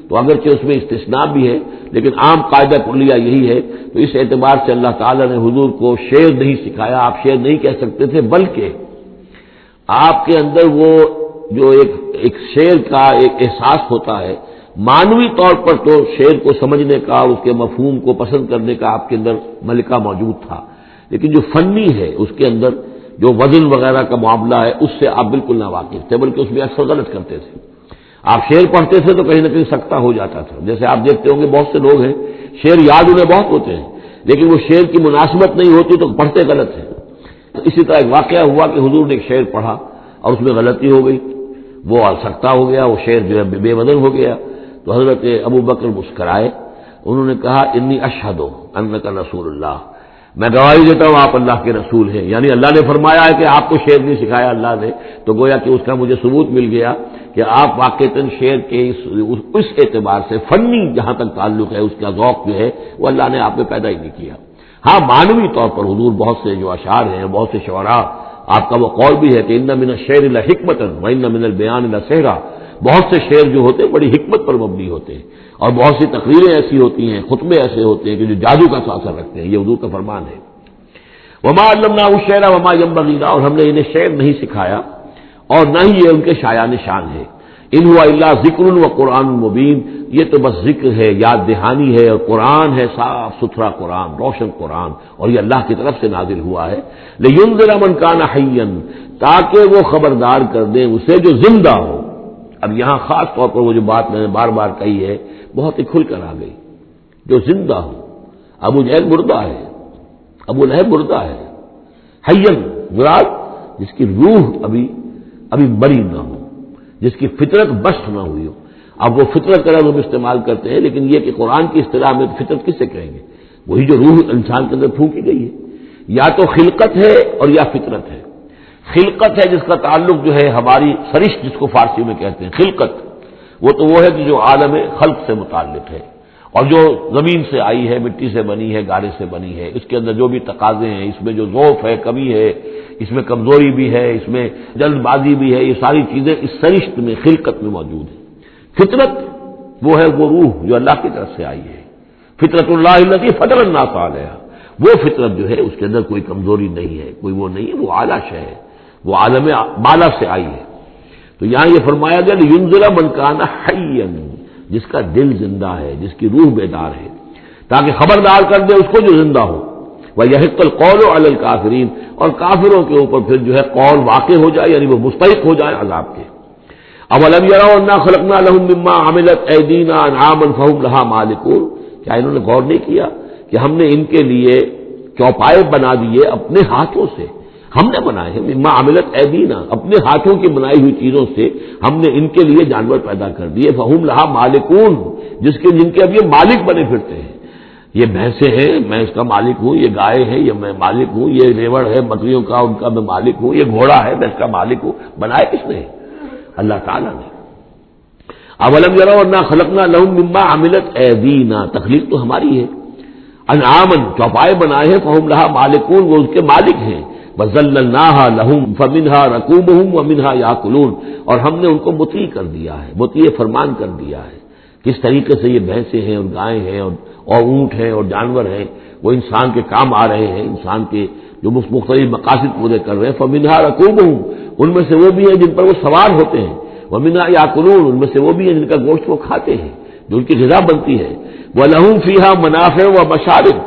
تو اگرچہ اس میں استثناء بھی ہے لیکن عام قاعدہ کلیہ یہی ہے۔ تو اس اعتبار سے اللہ تعالیٰ نے حضور کو شعر نہیں سکھایا، آپ شعر نہیں کہہ سکتے تھے، بلکہ آپ کے اندر وہ جو ایک شعر کا ایک احساس ہوتا ہے، معنوی طور پر تو شعر کو سمجھنے کا، اس کے مفہوم کو پسند کرنے کا آپ کے اندر ملکہ موجود تھا، لیکن جو فنی ہے اس کے اندر جو وزن وغیرہ کا معاملہ ہے اس سے آپ بالکل نہ واقف تھے، بلکہ اس میں اکثر غلط کرتے تھے۔ آپ شعر پڑھتے تھے تو کہیں نہ کہیں سکتہ ہو جاتا تھا، جیسے آپ دیکھتے ہوں گے بہت سے لوگ ہیں شعر یاد انہیں بہت ہوتے ہیں، لیکن وہ شعر کی مناسبت نہیں ہوتی تو پڑھتے غلط ہیں۔ تو اسی طرح ایک واقعہ ہوا کہ حضور نے ایک شعر پڑھا اور اس میں غلطی ہو گئی، وہ سکتہ ہو گیا، وہ شعر جو ہے بے وزن ہو گیا۔ تو حضرت ابوبکر مسکرائے، انہوں نے کہا انی اشہد انک رسول اللہ، میں گواہی دیتا ہوں آپ اللہ کے رسول ہیں، یعنی اللہ نے فرمایا ہے کہ آپ کو شعر نہیں سکھایا اللہ نے، تو گویا کہ اس کا مجھے ثبوت مل گیا کہ آپ واقعتاً شعر کے اس اعتبار سے فنی جہاں تک تعلق ہے اس کا ذوق جو ہے وہ اللہ نے آپ میں پیدا ہی نہیں کیا۔ ہاں معنوی طور پر حضور بہت سے جو اشعار ہیں، بہت سے شعراء، آپ کا وہ قول بھی ہے کہ ان من الشعر لحکمۃ وان من البیان لسحرا، بہت سے شعر جو ہوتے ہیں بڑی حکمت پر مبنی ہوتے ہیں، اور بہت سی تقریریں ایسی ہوتی ہیں، خطبے ایسے ہوتے ہیں کہ جو جادو کا اثر رکھتے ہیں، یہ حضور کا فرمان ہے۔ وما علمناہ الشعر وما ينبغی لہ، اور ہم نے انہیں شعر نہیں سکھایا اور نہ ہی یہ ان کے شایان شان ہے۔ ان ہوا الا ذکر و قرآن مبین، یہ تو بس ذکر ہے، یاد دہانی ہے، اور قرآن ہے، صاف ستھرا قرآن، روشن قرآن، اور یہ اللہ کی طرف سے نازل ہوا ہے۔ لینذر من کان حیا، تاکہ وہ خبردار کر دیں اسے جو زندہ ہو۔ اب یہاں خاص طور پر وہ جو بات میں نے بار بار کہی ہے بہت ہی کھل کر آ گئی، جو زندہ ہو۔ ابو جہل مردہ ہے، ابو لہب مردہ ہے، حیا مراد جس کی روح ابھی مری نہ ہو، جس کی فطرت بست نہ ہوئی ہو۔ اب وہ فطرت کا لفظ ہم استعمال کرتے ہیں، لیکن یہ کہ قرآن کی اصطلاح میں فطرت کس سے کہیں گے؟ وہی جو روح انسان کے اندر پھونکی گئی ہے، یا تو خلقت ہے اور یا فطرت ہے۔ خلقت ہے جس کا تعلق جو ہے ہماری سرشت جس کو فارسی میں کہتے ہیں خلقت، وہ ہے کہ جو عالم خلق سے متعلق ہے، اور جو زمین سے آئی ہے، مٹی سے بنی ہے، گارے سے بنی ہے، اس کے اندر جو بھی تقاضے ہیں، اس میں جو ضعف ہے، کمی ہے، اس میں کمزوری بھی ہے، اس میں جلد بازی بھی ہے، یہ ساری چیزیں اس سرشت میں خلقت میں موجود ہیں۔ فطرت وہ ہے وہ روح جو اللہ کی طرف سے آئی ہے، فطرت اللہ التی فطر الناس علیہا، وہ فطرت جو ہے اس کے اندر کوئی کمزوری نہیں ہے، کوئی وہ نہیں ہے، وہ اعلیٰ شے ہے، وہ عالم بالا سے آئی ہے۔ تو یہاں یہ فرمایا گیا لینذر من کان حیا، جس کا دل زندہ ہے، جس کی روح بیدار ہے، تاکہ خبردار کر دے اس کو جو زندہ ہو، وَيَحِقَّ الْقَوْلُ عَلَى الْكَافِرِينَ، اور کافروں کے اوپر پھر جو ہے قول واقع ہو جائے، یعنی وہ مستحق ہو جائے عذاب کے۔ اولم يروا انا خلقنا لهم مما عملت ايدينا انعاما فهم لها مالكون، کیا انہوں نے غور نہیں کیا کہ ہم نے ان کے لیے چوپائے بنا دیے اپنے ہاتھوں سے، ہم نے بنائے ہیں، مما عملت ایدینا، اپنے ہاتھوں کی بنائی ہوئی چیزوں سے ہم نے ان کے لیے جانور پیدا کر دیے، فہم لہا مالکون، جن کے اب یہ مالک بنے پھرتے ہیں۔ یہ بھینسیں ہیں، میں اس کا مالک ہوں، یہ گائے ہے، یہ میں مالک ہوں، یہ ریوڑ ہے بکریوں کا، ان کا میں مالک ہوں، یہ گھوڑا ہے، میں اس کا مالک ہوں۔ بنائے کس نے؟ اللہ تعالیٰ نے۔ اولم یروا انا خلقنا لهم مما عملت ایدینا، تخلیق تو ہماری ہے، انعامن، چوپائے بنائے ہیں، فہم لہا مالکون، وہ اس کے مالک ہیں، وذللناها لهم فمنها ركوبهم ومنها ياكلون، اور ہم نے ان کو مطیع کر دیا ہے، مطیع فرمان کر دیا ہے۔ کس طریقے سے یہ بھینسیں ہیں اور گائیں ہیں اور اونٹ ہیں اور جانور ہیں، وہ انسان کے کام آ رہے ہیں، انسان کے جو مختلف مقاصد پورے کر رہے ہیں۔ فمنها ركوبهم، ان میں سے وہ بھی ہیں جن پر وہ سوار ہوتے ہیں، ومنها ياكلون، ان میں سے وہ بھی ہیں جن کا گوشت وہ کھاتے ہیں، جو ان کی غذا بنتی ہے۔ وَلَهُمْ فِيهَا مَنَافِعُ وَمَشَارِبُ،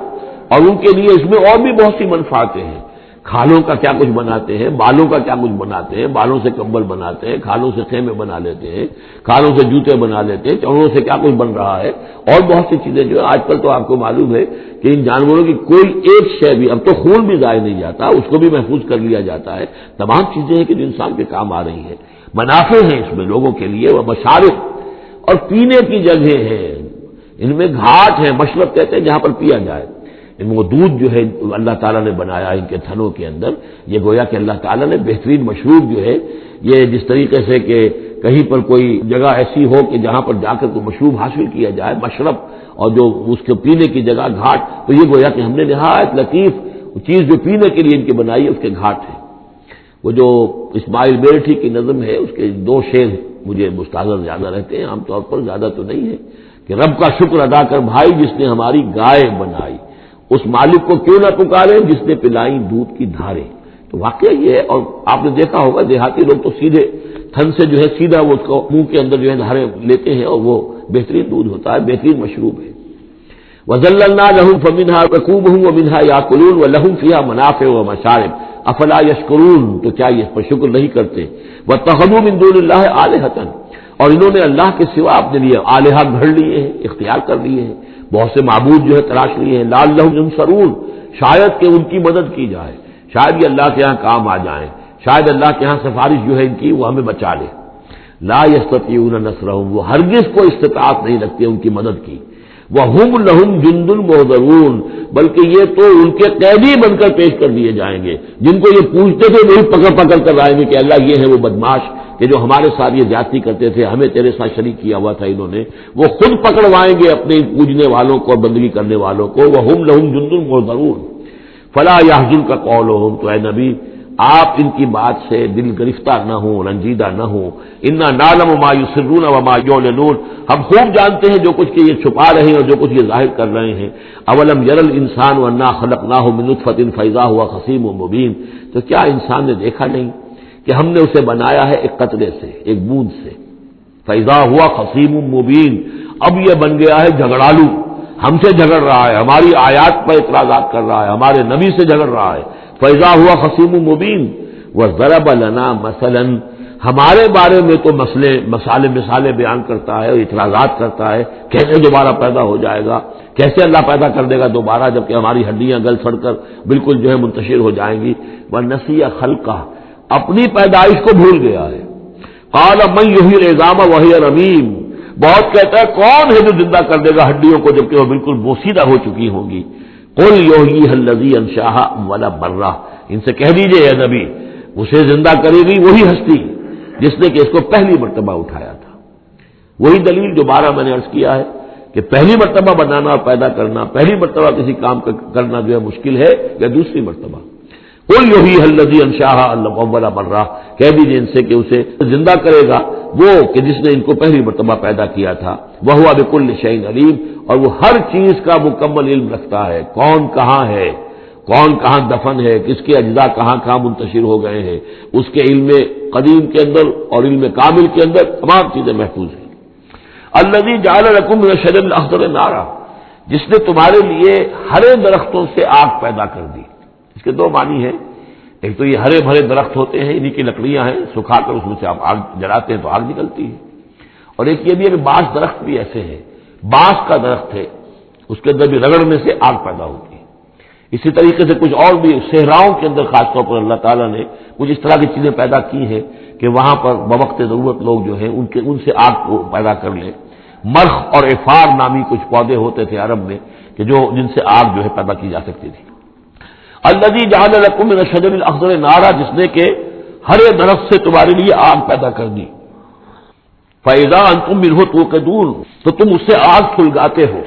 اور ان کے لیے اس میں اور بھی بہت سی منفعتیں ہیں، کھالوں کا کیا کچھ بناتے ہیں، بالوں کا کیا کچھ بناتے ہیں، بالوں سے کمبل بناتے ہیں، کھالوں سے خیمے بنا لیتے ہیں، کھالوں سے جوتے بنا لیتے ہیں، چمڑوں سے کیا کچھ بن رہا ہے، اور بہت سی چیزیں جو ہے آج کل تو آپ کو معلوم ہے کہ ان جانوروں کی کوئی ایک شے بھی، اب تو خون بھی ضائع نہیں جاتا، اس کو بھی محفوظ کر لیا جاتا ہے، تمام چیزیں ہیں کہ جو انسان کے کام آ رہی ہیں، منافع ہیں اس میں لوگوں کے لیے، وہ مشارب، اور پینے کی جگہیں ہیں، ان میں گھاٹ ہیں، مشرب کہتے ہیں جہاں پر پیا جائے، ان وہ دودھ جو ہے اللہ تعالیٰ نے بنایا ان کے تھنوں کے اندر، یہ گویا کہ اللہ تعالیٰ نے بہترین مشروب جو ہے، یہ جس طریقے سے کہ کہیں پر کوئی جگہ ایسی ہو کہ جہاں پر جا کر کوئی مشروب حاصل کیا جائے، مشرب، اور جو اس کے پینے کی جگہ گھاٹ، تو یہ گویا کہ ہم نے نہایت لطیف چیز جو پینے کے لیے ان کی بنائی ہے اس کے گھاٹ ہے۔ وہ جو اسماعیل بیرٹھی کی نظم ہے، اس کے دو شعر مجھے مستحضر زیادہ رہتے ہیں، عام طور پر زیادہ تو نہیں ہے، کہ رب کا شکر ادا کر بھائی جس نے ہماری گائے بنائی، اس مالک کو کیوں نہ پکارے جس نے پلائی دودھ کی دھاریں۔ تو واقعہ یہ ہے، اور آپ نے دیکھا ہوگا دیہاتی لوگ تو سیدھے تھن سے جو ہے سیدھا وہ اس کو منہ کے اندر جو ہے دھاریں لیتے ہیں، اور وہ بہترین دودھ ہوتا ہے، بہترین مشروب ہے۔ وَذَلَّلْنَا لَهُمْ فَمِنْهَا رَكُوبُهُمْ وَمِنْهَا يَأْكُلُونَ وَلَهُمْ فِيهَا مَنَافِعُ وَمَشَارِبُ أَفَلَا يَشْكُرُونَ، تو کیا یہ اس پر شکر نہیں کرتے؟ وَاتَّخَذُوا مِن دُونِ اللَّهِ آلِهَةً، اور انہوں نے اللہ کے سوا اپنے لیے آلہہ گھڑ لیے ہیں، اختیار کر لیے ہیں، بہت سے معبود جو ہے تلاش لیے ہیں، لعلہم ینصرون، شاید کہ ان کی مدد کی جائے، شاید یہ اللہ کے ہاں کام آ جائیں، شاید اللہ کے ہاں سفارش جو ہے ان کی وہ ہمیں بچا لے۔ لا یستطیعون نصرہم، وہ ہرگز کوئی استطاعت نہیں رکھتے ان کی مدد کی۔ وَهُمْ لَهُمْ جُنْدٌ مُحْضَرُونَ، بلکہ یہ تو ان کے قیدی بن کر پیش کر دیے جائیں گے، جن کو یہ پوچھتے تھے وہی پکڑ پکڑ کر لائیں گے کہ اللہ یہ ہے وہ بدماش کہ جو ہمارے ساتھ یہ زیادتی کرتے تھے، ہمیں تیرے ساتھ شریک کیا ہوا تھا انہوں نے، وہ خود پکڑوائیں گے اپنے پوجنے والوں کو اور بندگی کرنے والوں کو۔ وَهُمْ لَهُمْ جُنْدٌ مُحْضَرُونَ فَلَا يَحْزُنْكَ قَوْلُهُمْ، تو اے نبی آپ ان کی بات سے دل گرفتار نہ ہوں، رنجیدہ نہ ہوں۔ اِنَّا نَعْلَمُ مَا يُسِرُّونَ وَمَا يُعْلِنُونَ، ہم خوب جانتے ہیں جو کچھ کہ یہ چھپا رہے ہیں اور جو کچھ یہ ظاہر کر رہے ہیں۔ اولم يَرَ الْإِنسَانُ أَنَّا خَلَقْنَاهُ مِن نُطْفَةٍ فَإِذَا هُوَ خَصِيمٌ مُبِينٌ، تو کیا انسان نے دیکھا نہیں کہ ہم نے اسے بنایا ہے ایک قطرے سے، ایک بوند سے، فَإِذَا هُوَ خَصِيمٌ مُبِينٌ، اب یہ بن گیا ہے جھگڑالو، ہم سے جھگڑ رہا ہے، ہماری آیات پر اعتراضات کر رہا ہے، ہمارے نبی سے جھگڑ رہا ہے۔ فَإِذَا هُوَ خَصِيمٌ مُبِينٌ وَضَرَبَ لَنَا مَثَلًا، ہمارے بارے میں تو مثالیں بیان کرتا ہے اور اعتراضات کرتا ہے، کیسے دوبارہ پیدا ہو جائے گا، کیسے اللہ پیدا کر دے گا دوبارہ جبکہ ہماری ہڈیاں گل سڑ کر بالکل جو ہے منتشر ہو جائیں گی۔ وَنَسِيَ خَلْقَهُ، اپنی پیدائش کو بھول گیا ہے۔ قَالَ مَن يُحْيِي الْعِظَامَ وَهِيَ رَمِيمٌ، بہت کہتا ہے کون ہے جو زندہ کر دے گا ہڈیوں کو جبکہ وہ بالکل بوسیدہ ہو چکی ہوں گی۔ قُلْ يُحْيِيهَا الَّذِي أَنشَأَهَا أَوَّلَ مَرَّةٍ، ان سے کہہ دیجئے اے نبی اسے زندہ کرے گی وہی ہستی جس نے کہ اس کو پہلی مرتبہ اٹھایا تھا۔ وہی دلیل جو بارہ میں نے عرض کیا ہے کہ پہلی مرتبہ بنانا اور پیدا کرنا، پہلی مرتبہ کسی کام کرنا جو ہے مشکل ہے یا دوسری مرتبہ۔ قل یحییھا الذی انشأھا اول مرہ، کہہ دیجیے ان سے کہ اسے زندہ کرے گا وہ کہ جس نے ان کو پہلی مرتبہ پیدا کیا تھا، وہو بکل شیء علیم، اور وہ ہر چیز کا مکمل علم رکھتا ہے، کون کہاں ہے، کون کہاں دفن ہے، کس کے اجزاء کہاں کہاں منتشر ہو گئے ہیں، اس کے علم قدیم کے اندر اور علم کامل کے اندر تمام چیزیں محفوظ ہیں۔ الذی جعل لکم من الشجر الاخضر نارا، جس نے تمہارے لیے ہرے درختوں سے آگ پیدا کر دی۔ اس کے دو معنی ہیں، ایک تو یہ ہرے بھرے درخت ہوتے ہیں، انہی کی لکڑیاں ہیں، سکھا کر اس میں سے آپ آگ جلاتے ہیں تو آگ نکلتی ہے، اور ایک یہ بھی ہے کہ بعض درخت بھی ایسے ہیں، بانس کا درخت ہے، اس کے اندر بھی رگڑنے سے آگ پیدا ہوتی ہے۔ اسی طریقے سے کچھ اور بھی صحراؤں کے اندر خاص طور پر اللہ تعالیٰ نے کچھ اس طرح کی چیزیں پیدا کی ہیں کہ وہاں پر بوقت ضرورت لوگ جو ہیں ان سے آگ کو پیدا کر لیں۔ مرخ اور افار نامی کچھ پودے ہوتے تھے عرب میں کہ جن سے آگ جو ہے پیدا کی جا سکتی تھی۔ الذی جعل لکم من الشجر الاخضر نارا، جس نے کہ ہرے درخت سے تمہارے لیے آگ پیدا کر دی۔ فاذا انتم منہ توقدون، تو تم اس سے آگ سلگاتے ہو۔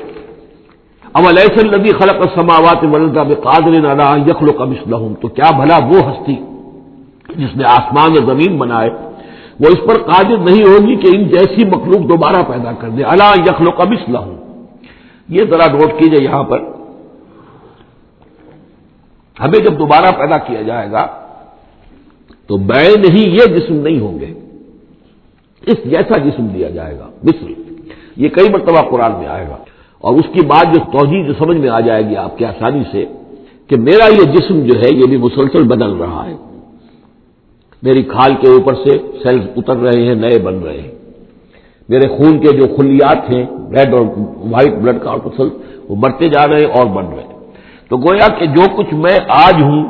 اولیس الذی خلق السماوات والارض بقادر علی ان یخلق مثلہم، تو کیا بھلا وہ ہستی جس نے آسمان و زمین بنائے وہ اس پر قادر نہیں ہوگی کہ ان جیسی مخلوق دوبارہ پیدا کر دے، الا یخلق مثلہم۔ یہ ذرا نوٹ کیجئے یہاں پر، ہمیں جب دوبارہ پیدا کیا جائے گا تو بین ہی یہ جسم نہیں ہوں گے، اس جیسا جسم دیا جائے گا، مثل، یہ کئی مرتبہ قرآن میں آئے گا، اور اس کی بات جو توجیہ جو سمجھ میں آ جائے گی آپ کے آسانی سے کہ میرا یہ جسم جو ہے یہ بھی مسلسل بدل رہا ہے، میری کھال کے اوپر سے سیلز اتر رہے ہیں، نئے بن رہے ہیں، میرے خون کے جو خلیات ہیں ریڈ اور وائٹ بلڈ کارپسل وہ بڑھتے جا رہے ہیں اور بن رہے ہیں۔ تو گویا کہ جو کچھ میں آج ہوں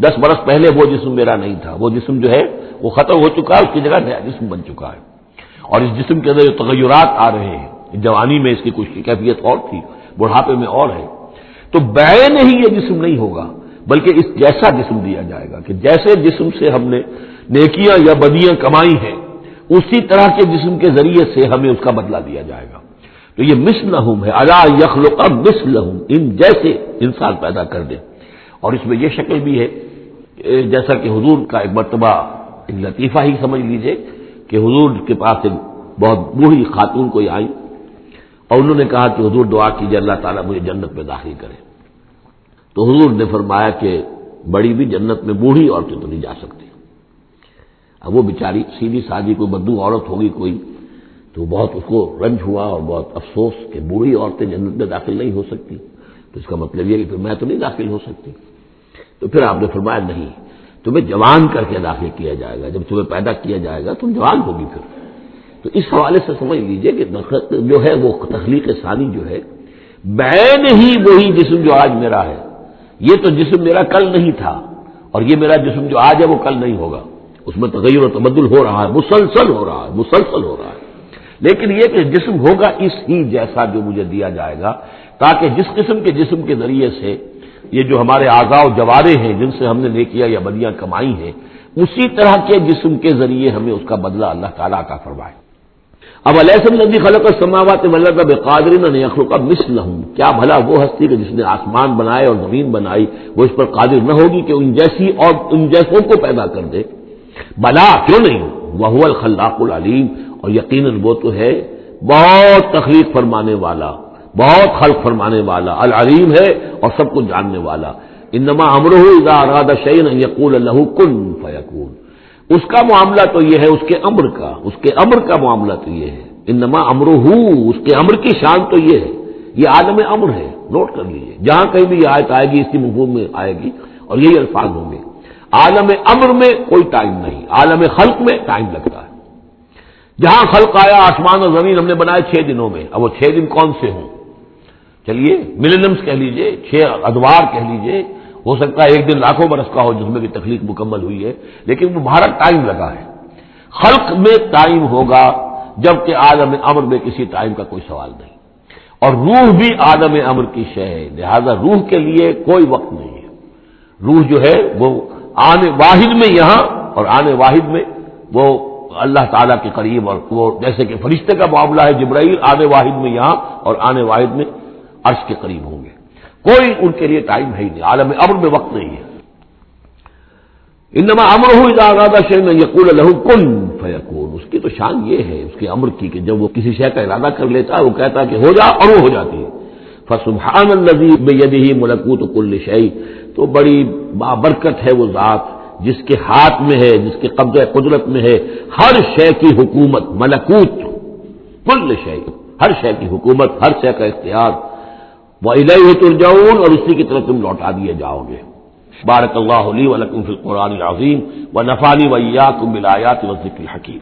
10 برس پہلے وہ جسم میرا نہیں تھا، وہ جسم جو ہے وہ ختم ہو چکا ہے، اس کی جگہ نیا جسم بن چکا ہے، اور اس جسم کے اندر جو تغیرات آ رہے ہیں، جوانی میں اس کی کچھ کیفیت اور تھی، بڑھاپے میں اور ہے، تو بین ہی یہ جسم نہیں ہوگا بلکہ اس جیسا جسم دیا جائے گا کہ جیسے جسم سے ہم نے نیکیاں یا بدیاں کمائی ہیں اسی طرح کے جسم کے ذریعے سے ہمیں اس کا بدلہ دیا جائے گا۔ تو یہ مثلہم ہے، الا یخلق مثلہم، ان جیسے انسان پیدا کر دے۔ اور اس میں یہ شکل بھی ہے جیسا کہ حضور کا ایک مرتبہ ایک لطیفہ ہی سمجھ لیجئے کہ حضور کے پاس ایک بہت بوڑھی خاتون کوئی آئی اور انہوں نے کہا کہ حضور دعا کیجئے اللہ تعالیٰ مجھے جنت میں داخل کرے۔ تو حضور نے فرمایا کہ بڑی بھی جنت میں بوڑھی عورتیں تو نہیں جا سکتی۔ اب وہ بیچاری سیدھی سادھی کوئی بدو عورت ہوگی کوئی، تو بہت اس کو رنج ہوا اور بہت افسوس کہ بوڑھی عورتیں جنت میں داخل نہیں ہو سکتی، تو اس کا مطلب یہ کہ پھر میں تو نہیں داخل ہو سکتی۔ تو پھر آپ نے فرمایا نہیں، تمہیں جوان کر کے داخل کیا جائے گا، جب تمہیں پیدا کیا جائے گا تم جوان ہوگی پھر۔ تو اس حوالے سے سمجھ لیجئے کہ جو ہے وہ تخلیق ثانی جو ہے بین ہی وہی جسم جو آج میرا ہے، یہ تو جسم میرا کل نہیں تھا، اور یہ میرا جسم جو آج ہے وہ کل نہیں ہوگا، اس میں تغیر و تبدل ہو رہا ہے، مسلسل ہو رہا ہے، مسلسل ہو رہا ہے۔ لیکن یہ کہ جسم ہوگا اس ہی جیسا جو مجھے دیا جائے گا، تاکہ جس قسم کے جسم کے ذریعے سے یہ جو ہمارے اعضاء و جوارے ہیں جن سے ہم نے نیکیاں یا بدیاں کمائی ہیں، اسی طرح کے جسم کے ذریعے ہمیں اس کا بدلہ اللہ تعالیٰ عطا فرمائے۔ اب الیس الذی خلق السماوات والارض بقادر ان یخلق مثلہم، کیا بھلا وہ ہستی کہ جس نے آسمان بنائے اور زمین بنائی وہ اس پر قادر نہ ہوگی کہ ان جیسی اور ان جیسوں کو پیدا کر دے؟ بلا، کیوں نہیں، وہو الخلاق العلیم، اور یقیناً وہ تو ہے بہت تخلیق فرمانے والا، بہت خلق فرمانے والا، العلیم ہے اور سب کو جاننے والا۔ انما امرہ اذا اراد شیئا ان یقول له کن فیکون، اس کا معاملہ تو یہ ہے، اس کے امر کا معاملہ تو یہ ہے، انما امرہ، اس کے امر کی شان تو یہ ہے، یہ عالم امر ہے، نوٹ کر لیجئے، جہاں کہیں بھی یہ آیت آئے گی اس کی مفہوم میں آئے گی اور یہی الفاظ ہوں گے۔ عالم امر میں کوئی ٹائم نہیں، عالم خلق میں ٹائم لگتا ہے۔ جہاں خلق آیا آسمان اور زمین ہم نے بنائے 6 دنوں میں، اب وہ 6 دن کون سے ہوں؟ چلیے ملینمز کہہ لیجئے، 6 ادوار کہہ لیجئے، ہو سکتا ہے ایک دن لاکھوں برس کا ہو جس میں بھی تخلیق مکمل ہوئی ہے، لیکن وہ بھارا ٹائم لگا ہے۔ خلق میں ٹائم ہوگا جبکہ عالم امر میں کسی ٹائم کا کوئی سوال نہیں، اور روح بھی عالم امر کی شے ہے، لہذا روح کے لیے کوئی وقت نہیں ہے۔ روح جو ہے وہ آنے واحد میں یہاں اور آنے واحد میں وہ اللہ تعالیٰ کے قریب، اور وہ جیسے کہ فرشتے کا معاملہ ہے، جبرائیل آنے واحد میں یہاں اور آنے واحد میں عرش کے قریب ہوں گے، کوئی ان کے لیے ٹائم ہے ہی نہیں، عالم امر میں وقت نہیں ہے۔ انما امرہ اذا اراد شیئا یقول له کن فیکون، اس کی تو شان یہ ہے اس کے امر کی کہ جب وہ کسی شے کا ارادہ کر لیتا ہے وہ کہتا ہے کہ ہو جا اور وہ ہو جاتی ہے۔ فسبحان الذی بیدہ ملکوت کل شیء، تو بڑی بابرکت ہے وہ ذات جس کے ہاتھ میں ہے، جس کے قبضہ قدرت میں ہے ہر شے کی حکومت، ملکوت کل شیء، ہر شے کی حکومت، ہر شے کا اختیار۔ وَإِلَيْهِ تُرْجَعُونَ، اور اسی کی طرف تم لوٹا دیے جاؤ گے۔ بارک اللہ لی ولکم فی القرآن العظیم ونفعنی وإیاکم بالآیات والذکر الحکیم۔